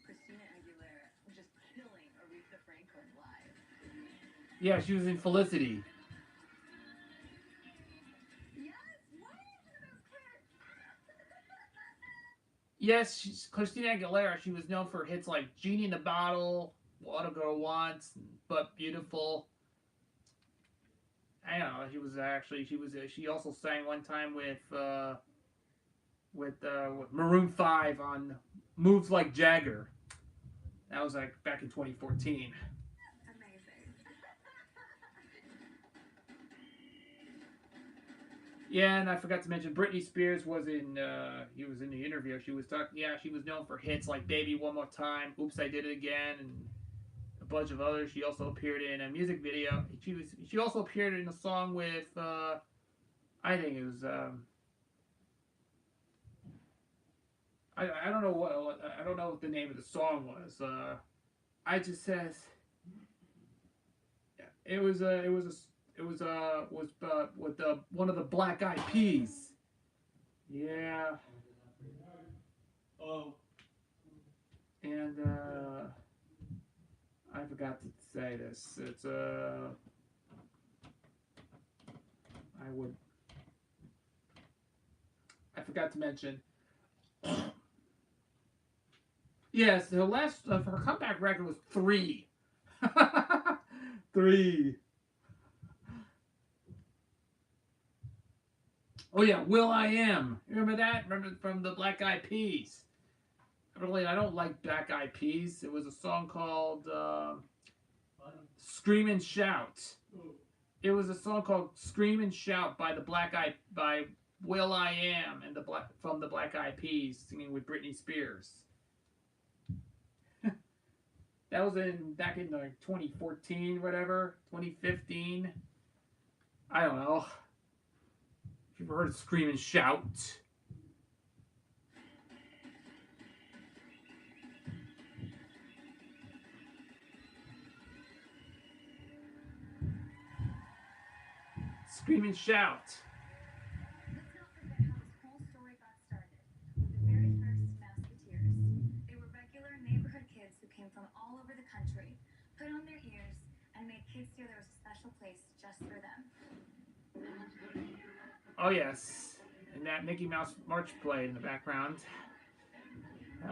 Christina Aguilera just killing Aretha Franklin live. Yeah, she was in Felicity. Yes, Christina Aguilera. She was known for hits like "Genie in the Bottle," "What a Girl Wants," "But Beautiful." I don't know. She also sang one time with Maroon 5 on "Moves Like Jagger." That was like back in 2014. Yeah, and I forgot to mention Britney Spears was in. He was in the interview. She was talking. Yeah, she was known for hits like "Baby One More Time," "Oops, I Did It Again," and a bunch of others. She also appeared in a music video. She also appeared in a song with. I think it was. I don't know what the name of the song was. I just says. It was with one of the Black Eyed Peas. Yeah. Oh. And I forgot to say this. It's I forgot to mention. Yes, the last her comeback record was 3. 3. Oh yeah, Will I Am. Remember that? Remember from the Black Eyed Peas? I don't like Black Eyed Peas. It was a song called "Scream and Shout." It was a song called "Scream and Shout" by by Will I Am and from the Black Eyed Peas singing with Britney Spears. That was back in like 2014, whatever, 2015. I don't know. If you've ever heard of "Scream and Shout." Scream and shout. Let's not forget how this whole story got started with the very first Mouseketeers. They were regular neighborhood kids who came from all over the country, put on their ears, and made kids feel there was a special place just for them. Oh yes, and that Mickey Mouse March played in the background.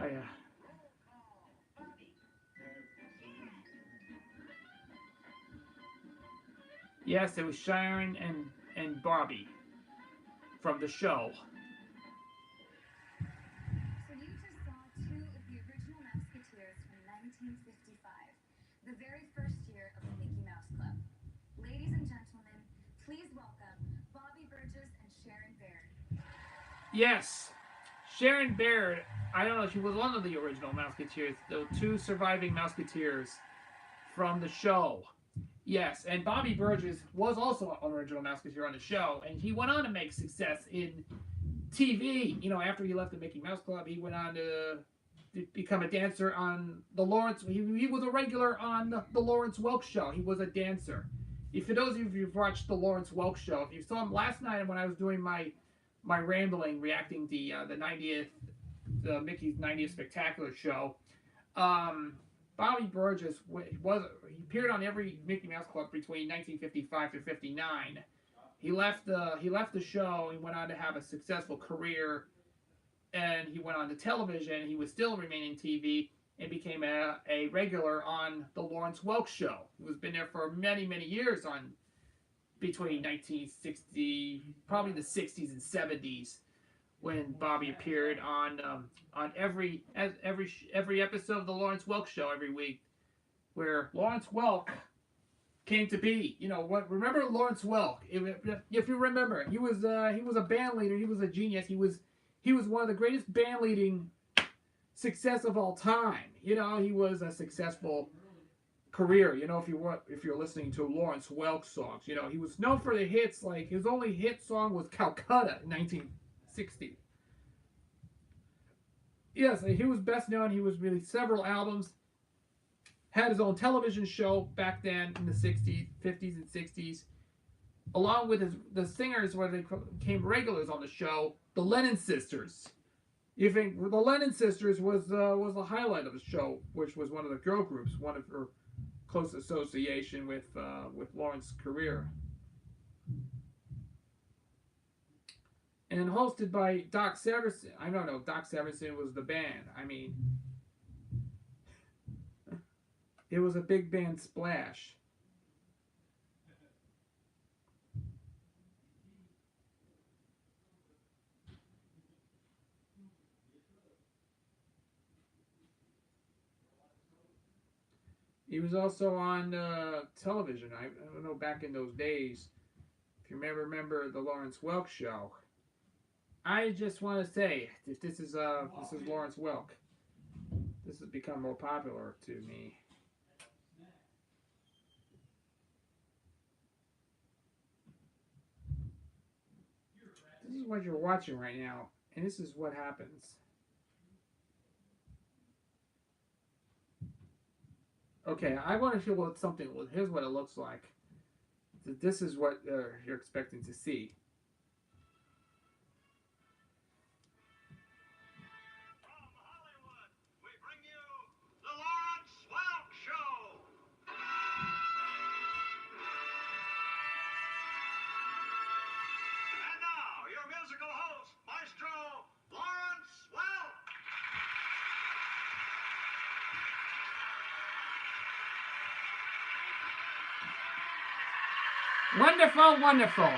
Oh yeah. Yes, it was Sharon and Bobby from the show. So you just saw two of the original Mouseketeers from 1955, the very first year of the Mickey Mouse Club. Ladies and gentlemen, please welcome Bobby Burgess and Sharon Baird. Yes, Sharon Baird. I don't know. She was one of the original Mouseketeers. The two surviving Mouseketeers from the show. Yes, and Bobby Burgess was also an original Mouseketeer on the show, and he went on to make success in TV. You know, after he left the Mickey Mouse Club, he went on to become a dancer on the Lawrence. He was a regular on the Lawrence Welk Show. He was a dancer. For those of you who've watched the Lawrence Welk Show, if you saw him last night when I was doing my rambling, reacting to the Mickey's 90th Spectacular show, Bobby Burgess he appeared on every Mickey Mouse Club between 1955 to 59. He left the show. He went on to have a successful career, and he went on to television. He was still remaining TV and became a regular on the Lawrence Welk Show. He was been there for many years on between 1960, probably the 60s and 70s, when Bobby appeared on every episode of the Lawrence Welk Show every week, where Lawrence Welk came to be. You know what? Remember Lawrence Welk? If you remember, he was a band leader. He was a genius. He was one of the greatest band leading success of all time. You know, he was a successful career. You know, if you're listening to Lawrence Welk songs, you know, he was known for the hits. Like his only hit song was Calcutta in 1960. Yes, he was best known. He was released several albums. Had his own television show back then in the 60s, 50s, and 60s, along with the singers where they became regulars on the show, the Lennon Sisters. You think the Lennon Sisters was the highlight of the show, which was one of the girl groups, one of her close association with Lawrence's career. And hosted by Doc Severinsen. I don't know, Doc Severinsen was the band. I mean, it was a big band splash. He was also on television. I don't know, back in those days, if you remember the Lawrence Welk Show. I just want to say, this is Lawrence Welk. This has become more popular to me. This is what you're watching right now, and this is what happens. Okay, I want to show something. Here's what it looks like. This is what you're expecting to see. From Hollywood, we bring you the Lawrence Welk Show. And now, your musical host, Maestro Lawrence Welk. Wonderful, wonderful.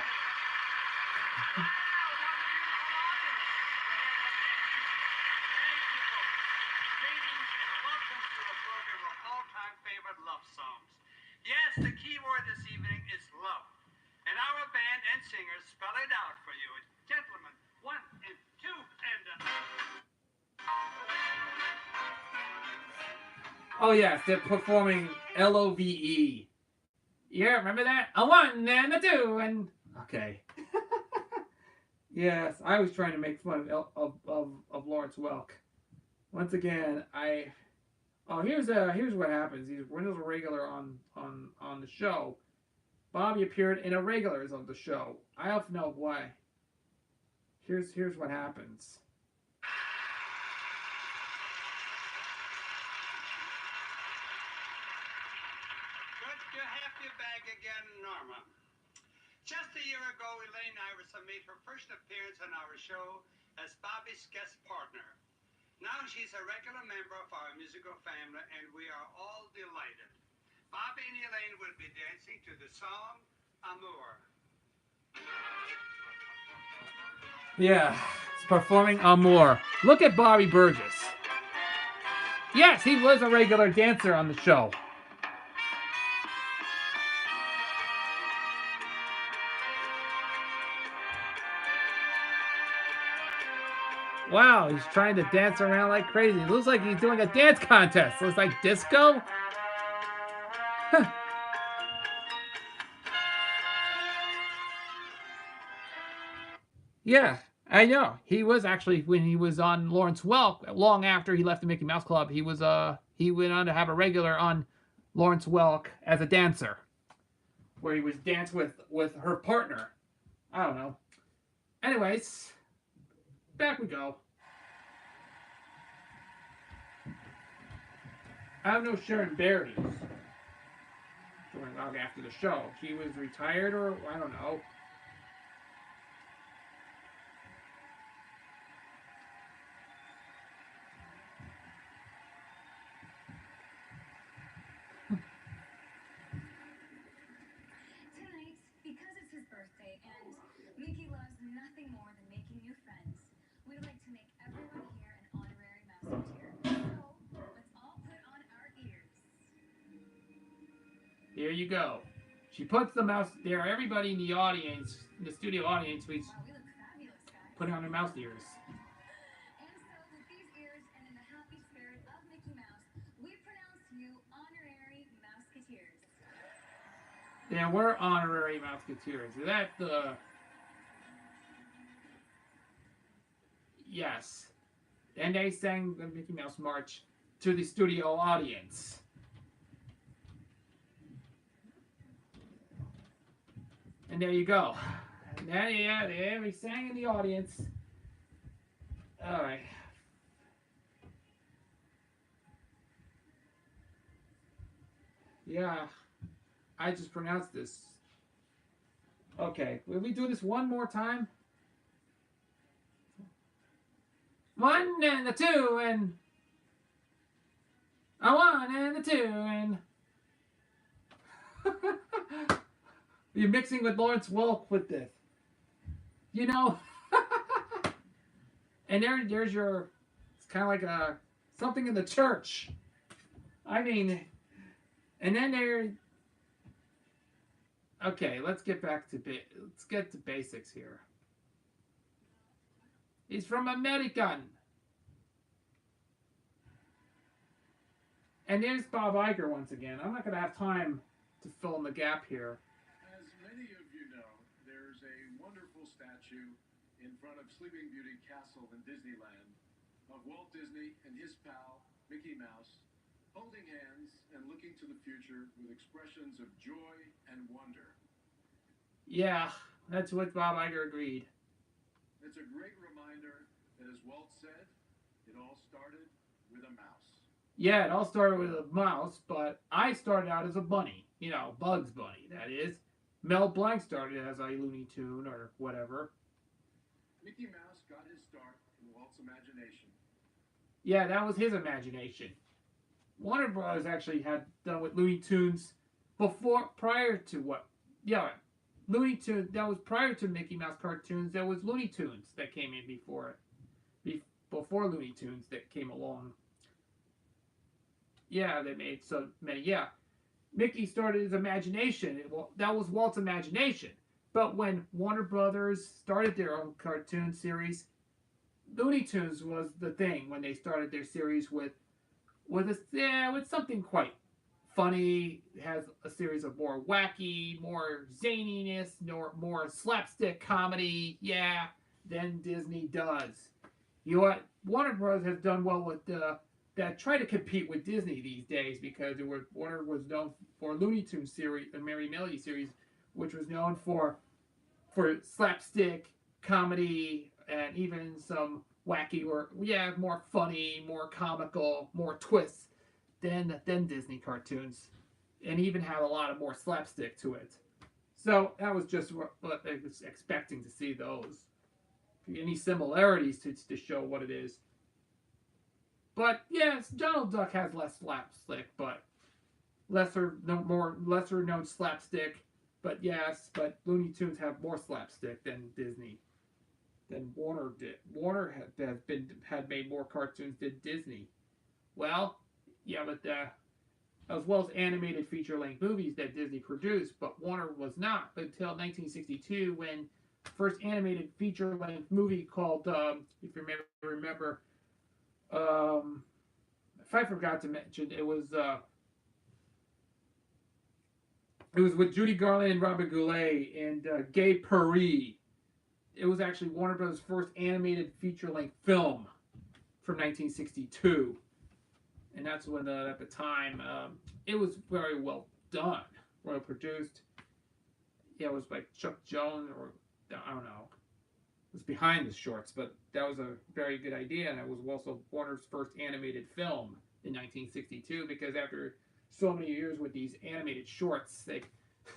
Yes, the key word this evening is love. And our band and singers spell it out for you. Gentlemen, 1 and 2 and Oh yes, they're performing LOVE. Yeah, remember that? A 1 and a 2 and okay. Yes, I was trying to make fun of Lawrence Welk. Once again, here's what happens. He's when he was a regular on the show. Bobby appeared in irregulars of the show. I don't know why. Here's what happens. good to have again, Norma. Just a year ago, Elaine Iverson made her first appearance on our show as Bobby's guest partner. Now she's a regular member of our musical family, and we are all delighted. Bobby and Elaine will be dancing to the song Amour. Yeah, he's performing Amour. Look at Bobby Burgess. Yes, he was a regular dancer on the show. Wow, he's trying to dance around like crazy. It looks like he's doing a dance contest. Looks like disco. Huh. Yeah, I know. He was actually, when he was on Lawrence Welk, long after he left the Mickey Mouse Club, he went on to have a regular on Lawrence Welk as a dancer, where he was dance with her partner. I don't know. Anyways, back we go. I don't know Sharon Berry during after the show. She was retired, or I don't know. Tonight, because it's his birthday and Mickey loves nothing more than making new friends, we'd like to make everyone here an honorary Mouseketeer. So, let's all put on our ears. Here you go. She puts the mouse there. Everybody in the audience, in the studio audience, we Wow, we look fabulous, guys. put on their mouse ears. And so, with these ears and in the happy spirit of Mickey Mouse, we pronounce you honorary Mouseketeers. There were honorary Mouseketeers. Is that the... Yes. And they sang the Mickey Mouse March to the studio audience. And there you go. And then, yeah, we sang in the audience. All right. Yeah, I just pronounced this. Okay, will we do this one more time? One and a two and a one and a two and you're mixing with Lawrence Welk with this. You know. And there's your, it's kind of like a something in the church. I mean, and then there. Okay, let's get back to basics here. He's from American. And there's Bob Iger once again. I'm not going to have time to fill in the gap here. As many of you know, there's a wonderful statue in front of Sleeping Beauty Castle in Disneyland of Walt Disney and his pal, Mickey Mouse, holding hands and looking to the future with expressions of joy and wonder. Yeah, that's what Bob Iger agreed. It's a great reminder that, as Walt said, it all started with a mouse. Yeah, it all started with a mouse, but I started out as a bunny. You know, Bugs Bunny, that is. Mel Blanc started as a Looney Tune or whatever. Mickey Mouse got his start in Walt's imagination. Yeah, that was his imagination. Warner Bros. Actually had done with Looney Tunes prior to what? Yeah, Looney Tunes, that was prior to Mickey Mouse cartoons. There was Looney Tunes that came in before Looney Tunes that came along. Yeah, they made so many. Yeah, Mickey started his imagination. That was Walt's imagination. But when Warner Brothers started their own cartoon series, Looney Tunes was the thing when they started their series with something quite funny. It has a series of more wacky, more zaniness, more slapstick comedy. Yeah, than Disney does. You know what? Warner Bros. Has done well with that try to compete with Disney these days, because Warner was known for Looney Tunes series, the Merry Melody series, which was known for slapstick comedy and even some wacky more funny, more comical, more twists than Disney cartoons. and even had a lot of more slapstick to it. So that was just what I was expecting to see those. Any similarities to show what it is. But yes, Donald Duck has less slapstick, but lesser known slapstick. But yes, but Looney Tunes have more slapstick than Disney, than Warner did. Warner had made more cartoons than Disney. Well, yeah, but as well as animated feature-length movies that Disney produced, but Warner was not until 1962 when first animated feature-length movie called, if you remember, if I forgot to mention, it was with Judy Garland and Robert Goulet and Gay Paris. It was actually Warner Bros. First animated feature-length film from 1962. And that's when, at the time, it was very well done, well produced. Yeah, it was by Chuck Jones, or I don't know. It was behind the shorts, but that was a very good idea, and it was also Warner's first animated film in 1962, because after so many years with these animated shorts, they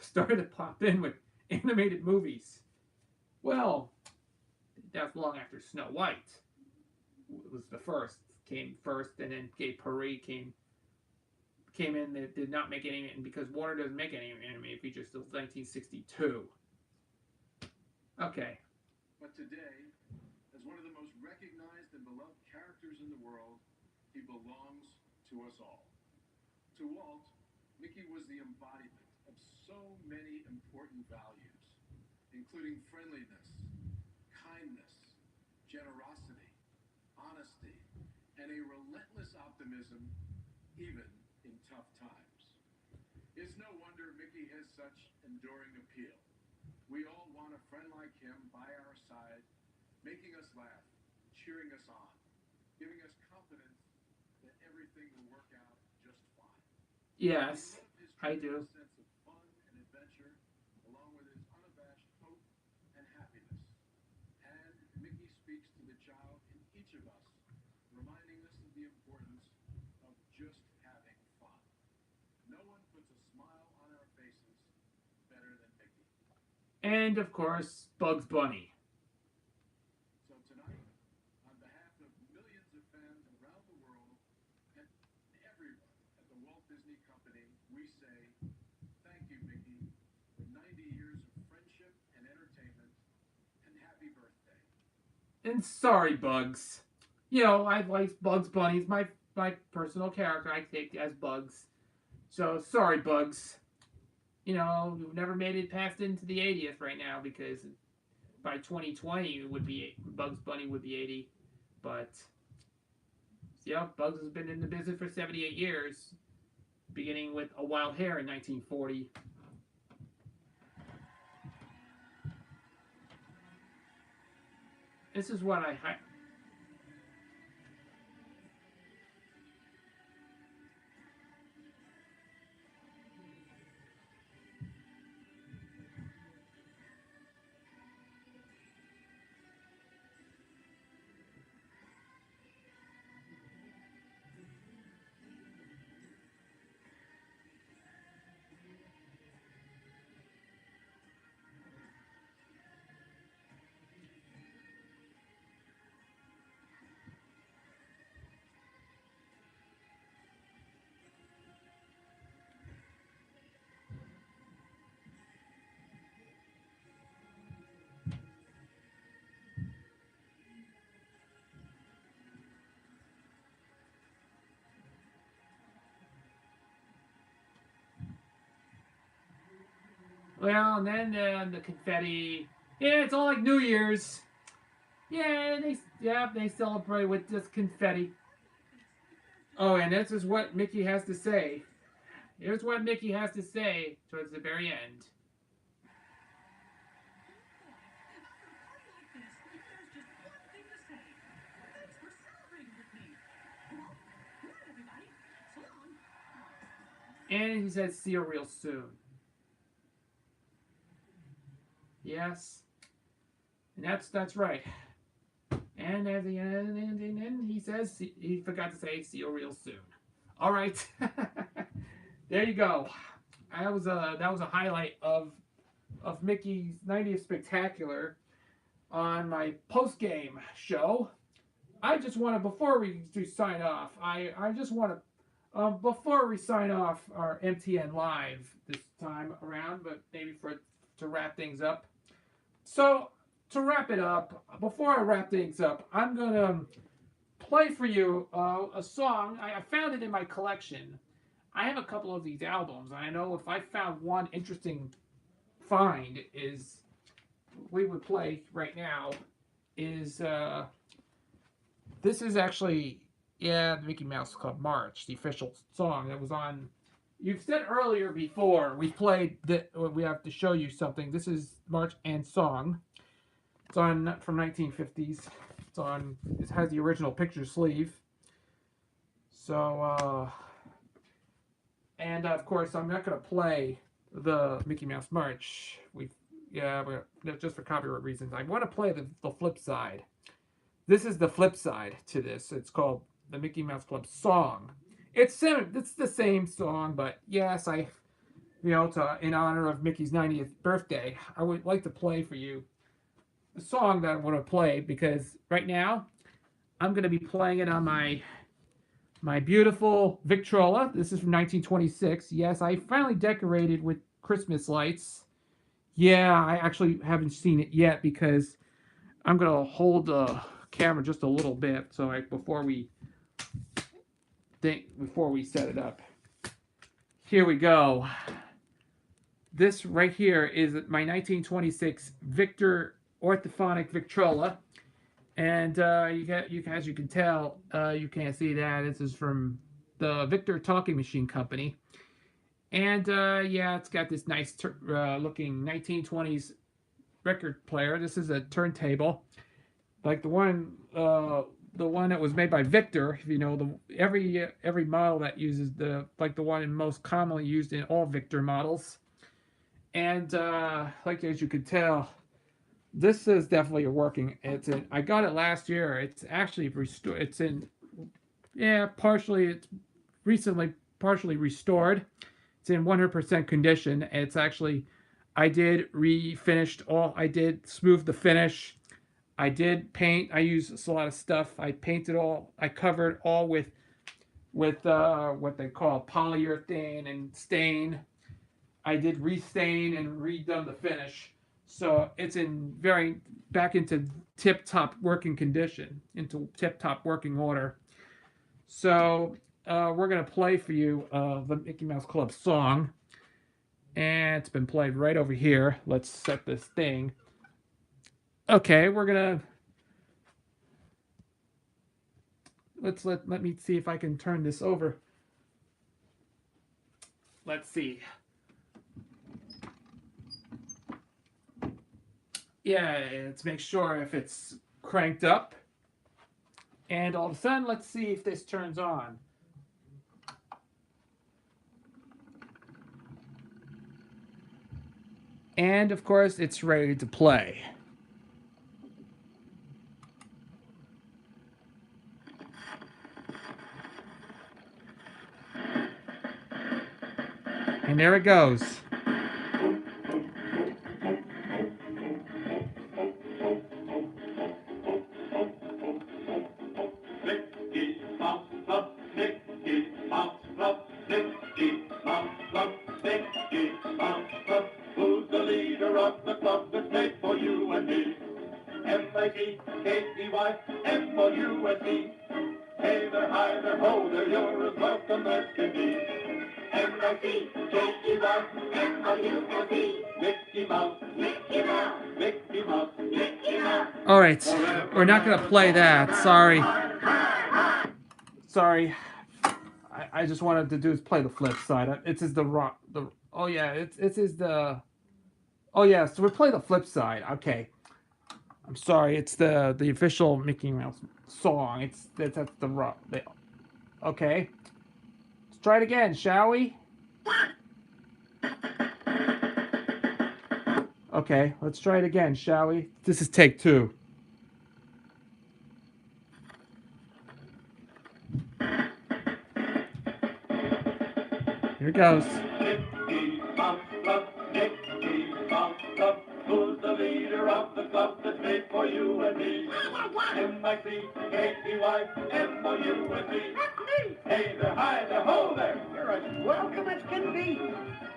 started to pop in with animated movies. Well, that's long after Snow White was came first, and then Gay Paris came in. That did not make any, and because Warner doesn't make any animated features till 1962. Okay. But today, as one of the most recognized and beloved characters in the world, he belongs to us all. To Walt, Mickey was the embodiment of so many important values, including friendliness, kindness, generosity, honesty, and a relentless optimism, even in tough times. It's no wonder Mickey has such enduring appeal. We all want a friend like him by our side, making us laugh, cheering us on, giving us confidence that everything will work out just fine. Yes, I do. Sense of fun and adventure, along with his unabashed hope and happiness. And Mickey speaks to the child in each of us, reminding us of the importance of just having fun. No one puts a smile on our faces better than Mickey. And of course, Bugs Bunny. So tonight, on behalf of millions of fans around the world and everyone at the Walt Disney Company, we say thank you, Mickey, for 90 years of friendship and entertainment, and happy birthday. And sorry, Bugs. You know, I like Bugs Bunny. It's my personal character. I take as Bugs. So sorry, Bugs. You know, we've never made it past into the 80th right now, because by 2020 it would be Bugs Bunny would be 80. But yeah, Bugs has been in the business for 78 years, beginning with A Wild Hare in 1940. This is what I well, and then the confetti. Yeah, it's all like New Year's. Yeah, they celebrate with just confetti. Oh, and this is what Mickey has to say. Here's what Mickey has to say towards the very end. And he says, "See you real soon." Yes, and that's right. And at the end, he says he forgot to say, "See you real soon." All right, there you go. that was a highlight of Mickey's 90th Spectacular on my post-game show. I just want to, before we do sign off, I just want to, before we sign off our MTN Live this time around, but maybe to wrap things up. So, to wrap it up, before I wrap things up, I'm going to play for you a song. I found it in my collection. I have a couple of these albums. I know if I found one interesting find is we would play right now is this is actually the Mickey Mouse Club March, the official song that was on. You've said earlier before we played that we have to show you something. This is March and Song. It's on from 1950s. It's on. It has the original picture sleeve. So and of course I'm not going to play the Mickey Mouse March. But just for copyright reasons, I want to play the flip side. This is the flip side to this. It's called the Mickey Mouse Club Song. It's the same song, but yes, in honor of Mickey's 90th birthday, I would like to play for you the song that I want to play, because right now I'm going to be playing it on my beautiful Victrola. This is from 1926. Yes, I finally decorated with Christmas lights. Yeah, I actually haven't seen it yet because I'm going to hold the camera just a little bit before we set it up. Here we go. This right here is my 1926 Victor orthophonic Victrola, and as you can tell, you can't see that. This is from the Victor Talking Machine Company, and it's got this nice looking 1920s record player. This is a turntable, like the one that was made by Victor. If you know every model that uses the one most commonly used in all Victor models. And as you can tell, this is definitely working. I got it last year. It's actually restored. It's recently partially restored. It's in 100% condition. It's actually, I did smooth the finish. I did paint. I used a lot of stuff. I painted all. I covered all with what they call polyurethane and stain. I did restain and redone the finish, so it's back into tip-top working condition, into tip-top working order. So we're gonna play for you the Mickey Mouse Club song, and it's been played right over here. Let's set this thing. Okay, we're gonna let me see if I can turn this over. Let's see. Yeah, let's make sure if it's cranked up. And all of a sudden, let's see if this turns on. And of course, it's ready to play. And there it goes. Who's the leader of the club that's made for you and me? M-I-C-K-E-Y, M-O-U-S-E. Hey there, hi there, ho there, you're as welcome as can be. M-I-C-K-E-Y, M-O-U-S-E. Mickey Mouse, Mickey Mouse, Mickey Mouse, Mickey Mouse. All right, we're not gonna play that. Sorry. I just wanted to do is play the flip side. It is so we play the flip side. Okay. I'm sorry. It's the official Mickey Mouse song. That's the rock. Okay. Let's try it again, shall we? Okay, let's try it again, shall we? This is take 2. Here it goes. leader of the club that's made for you and me. M-I-C-K-E-Y-M-O-U-S-E. That's me. Hey there, hi there, ho there. You're as welcome as can be.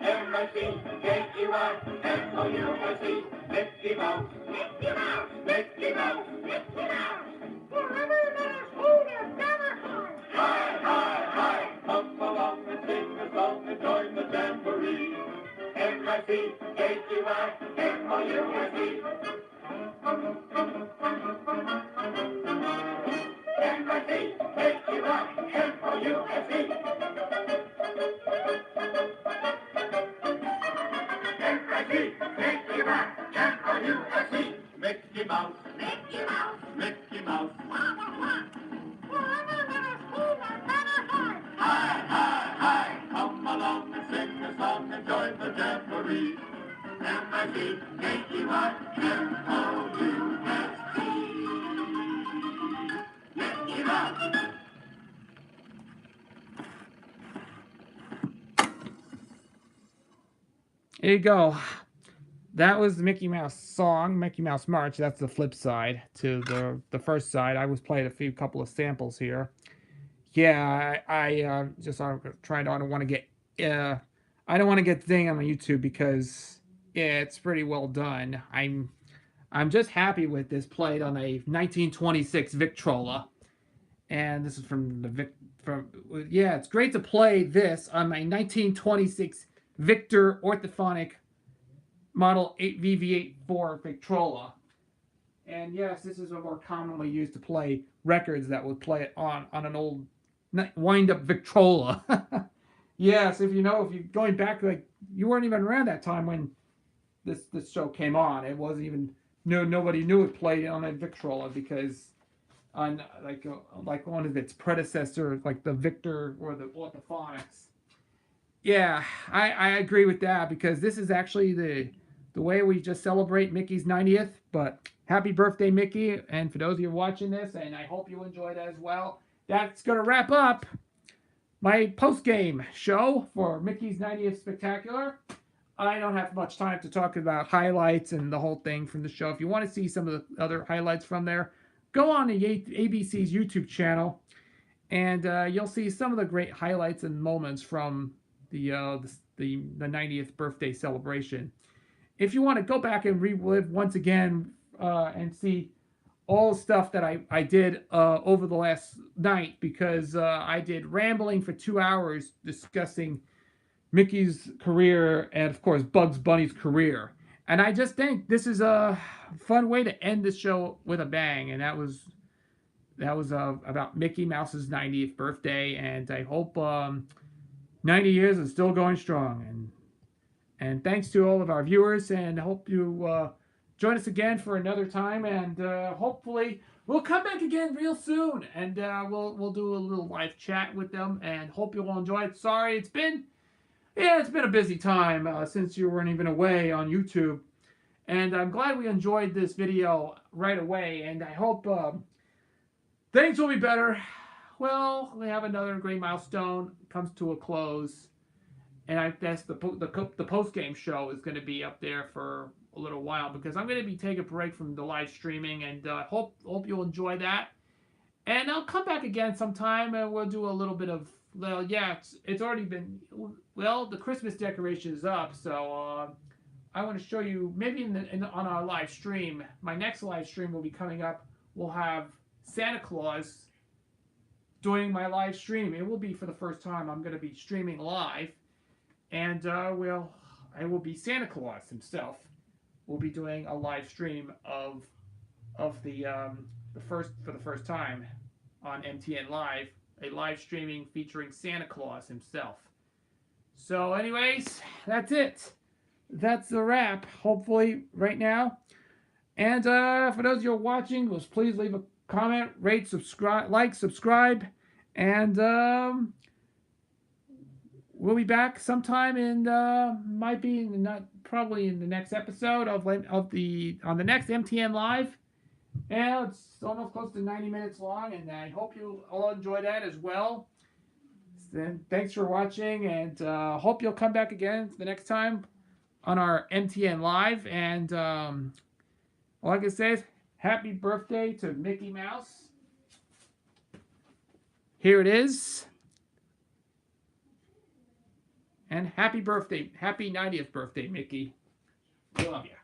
M-I-C-K-E-Y-M-O-U-S-E. Mickey Mouse. Mickey Mouse. Mickey Mouse. Mickey Mouse. Forever let us hold our banner high. High, high, high. Come along and sing a song and join the jamboree. M-I-C-K-E-Y-M-O-U-S-E. M-I-C-K-E-Y-M-O-U-S-E. M-I-C-K-E-Y-M-O-U-S-E. Mickey Mouse. Mickey Mouse. Mickey Mouse. High, high, high. Come along and sing a song and join the jamboree. M-I-C-K-E-Y-M-O-U-S-E. Mickey Mouse. There you go. That was the Mickey Mouse song, Mickey Mouse March. That's the flip side to the first side. I was playing a couple of samples here. Yeah, I just trying to. I don't want to get I don't want to get dinged on my YouTube because it's pretty well done. I'm just happy with this. Played on a 1926 Victrola, and this is from the yeah. It's great to play this on my 1926 Victor orthophonic Model 8 VV84 Victrola. And yes, this is a more commonly used to play records that would play it on an old wind-up Victrola. Yes, if you're going back, like, you weren't even around that time when this show came on. It wasn't even, nobody knew it played on a Victrola because on like one of its predecessors, like the Victor or the orthophonics. Yeah, I agree with that because this is actually the way we just celebrate Mickey's 90th. But happy birthday, Mickey. And for those of you watching this, and I hope you enjoyed as well, that's going to wrap up my post-game show for Mickey's 90th Spectacular. I don't have much time to talk about highlights and the whole thing from the show. If you want to see some of the other highlights from there, go on to ABC's YouTube channel, and you'll see some of the great highlights and moments from the 90th birthday celebration. If you want to go back and relive once again and see all the stuff that I did over the last night, because I did rambling for 2 hours discussing Mickey's career and, of course, Bugs Bunny's career. And I just think this is a fun way to end this show with a bang. And that was about Mickey Mouse's 90th birthday. And I hope 90 years is still going strong. And thanks to all of our viewers. And I hope you join us again for another time. And hopefully we'll come back again real soon. And we'll do a little live chat with them. And hope you all enjoy it. Sorry, it's been a busy time since you weren't even away on YouTube. And I'm glad we enjoyed this video right away. And I hope things will be better. Well, we have another great milestone comes to a close. And I guess the post-game show is going to be up there for a little while because I'm going to be taking a break from the live streaming. And hope you'll enjoy that. And I'll come back again sometime and we'll do a little bit of, well, yeah, it's already been, well, the Christmas decoration is up, so I want to show you, maybe on our live stream, my next live stream will be coming up, we'll have Santa Claus doing my live stream. It will be for the first time I'm going to be streaming live, and I will be Santa Claus himself. We'll be doing a live stream of the first time on MTN Live, a live streaming featuring Santa Claus himself. So anyways, that's it. That's the wrap, hopefully, right now. And for those of you who are watching, please leave a comment, rate, subscribe. And we'll be back sometime might be probably in the next episode on the next MTN Live. And it's almost close to 90 minutes long, and I hope you all enjoy that as well. Then thanks for watching, and hope you'll come back again the next time on our MTN Live. And All I can say is happy birthday to Mickey Mouse. Here it is. And happy birthday. Happy 90th birthday, Mickey. We love you.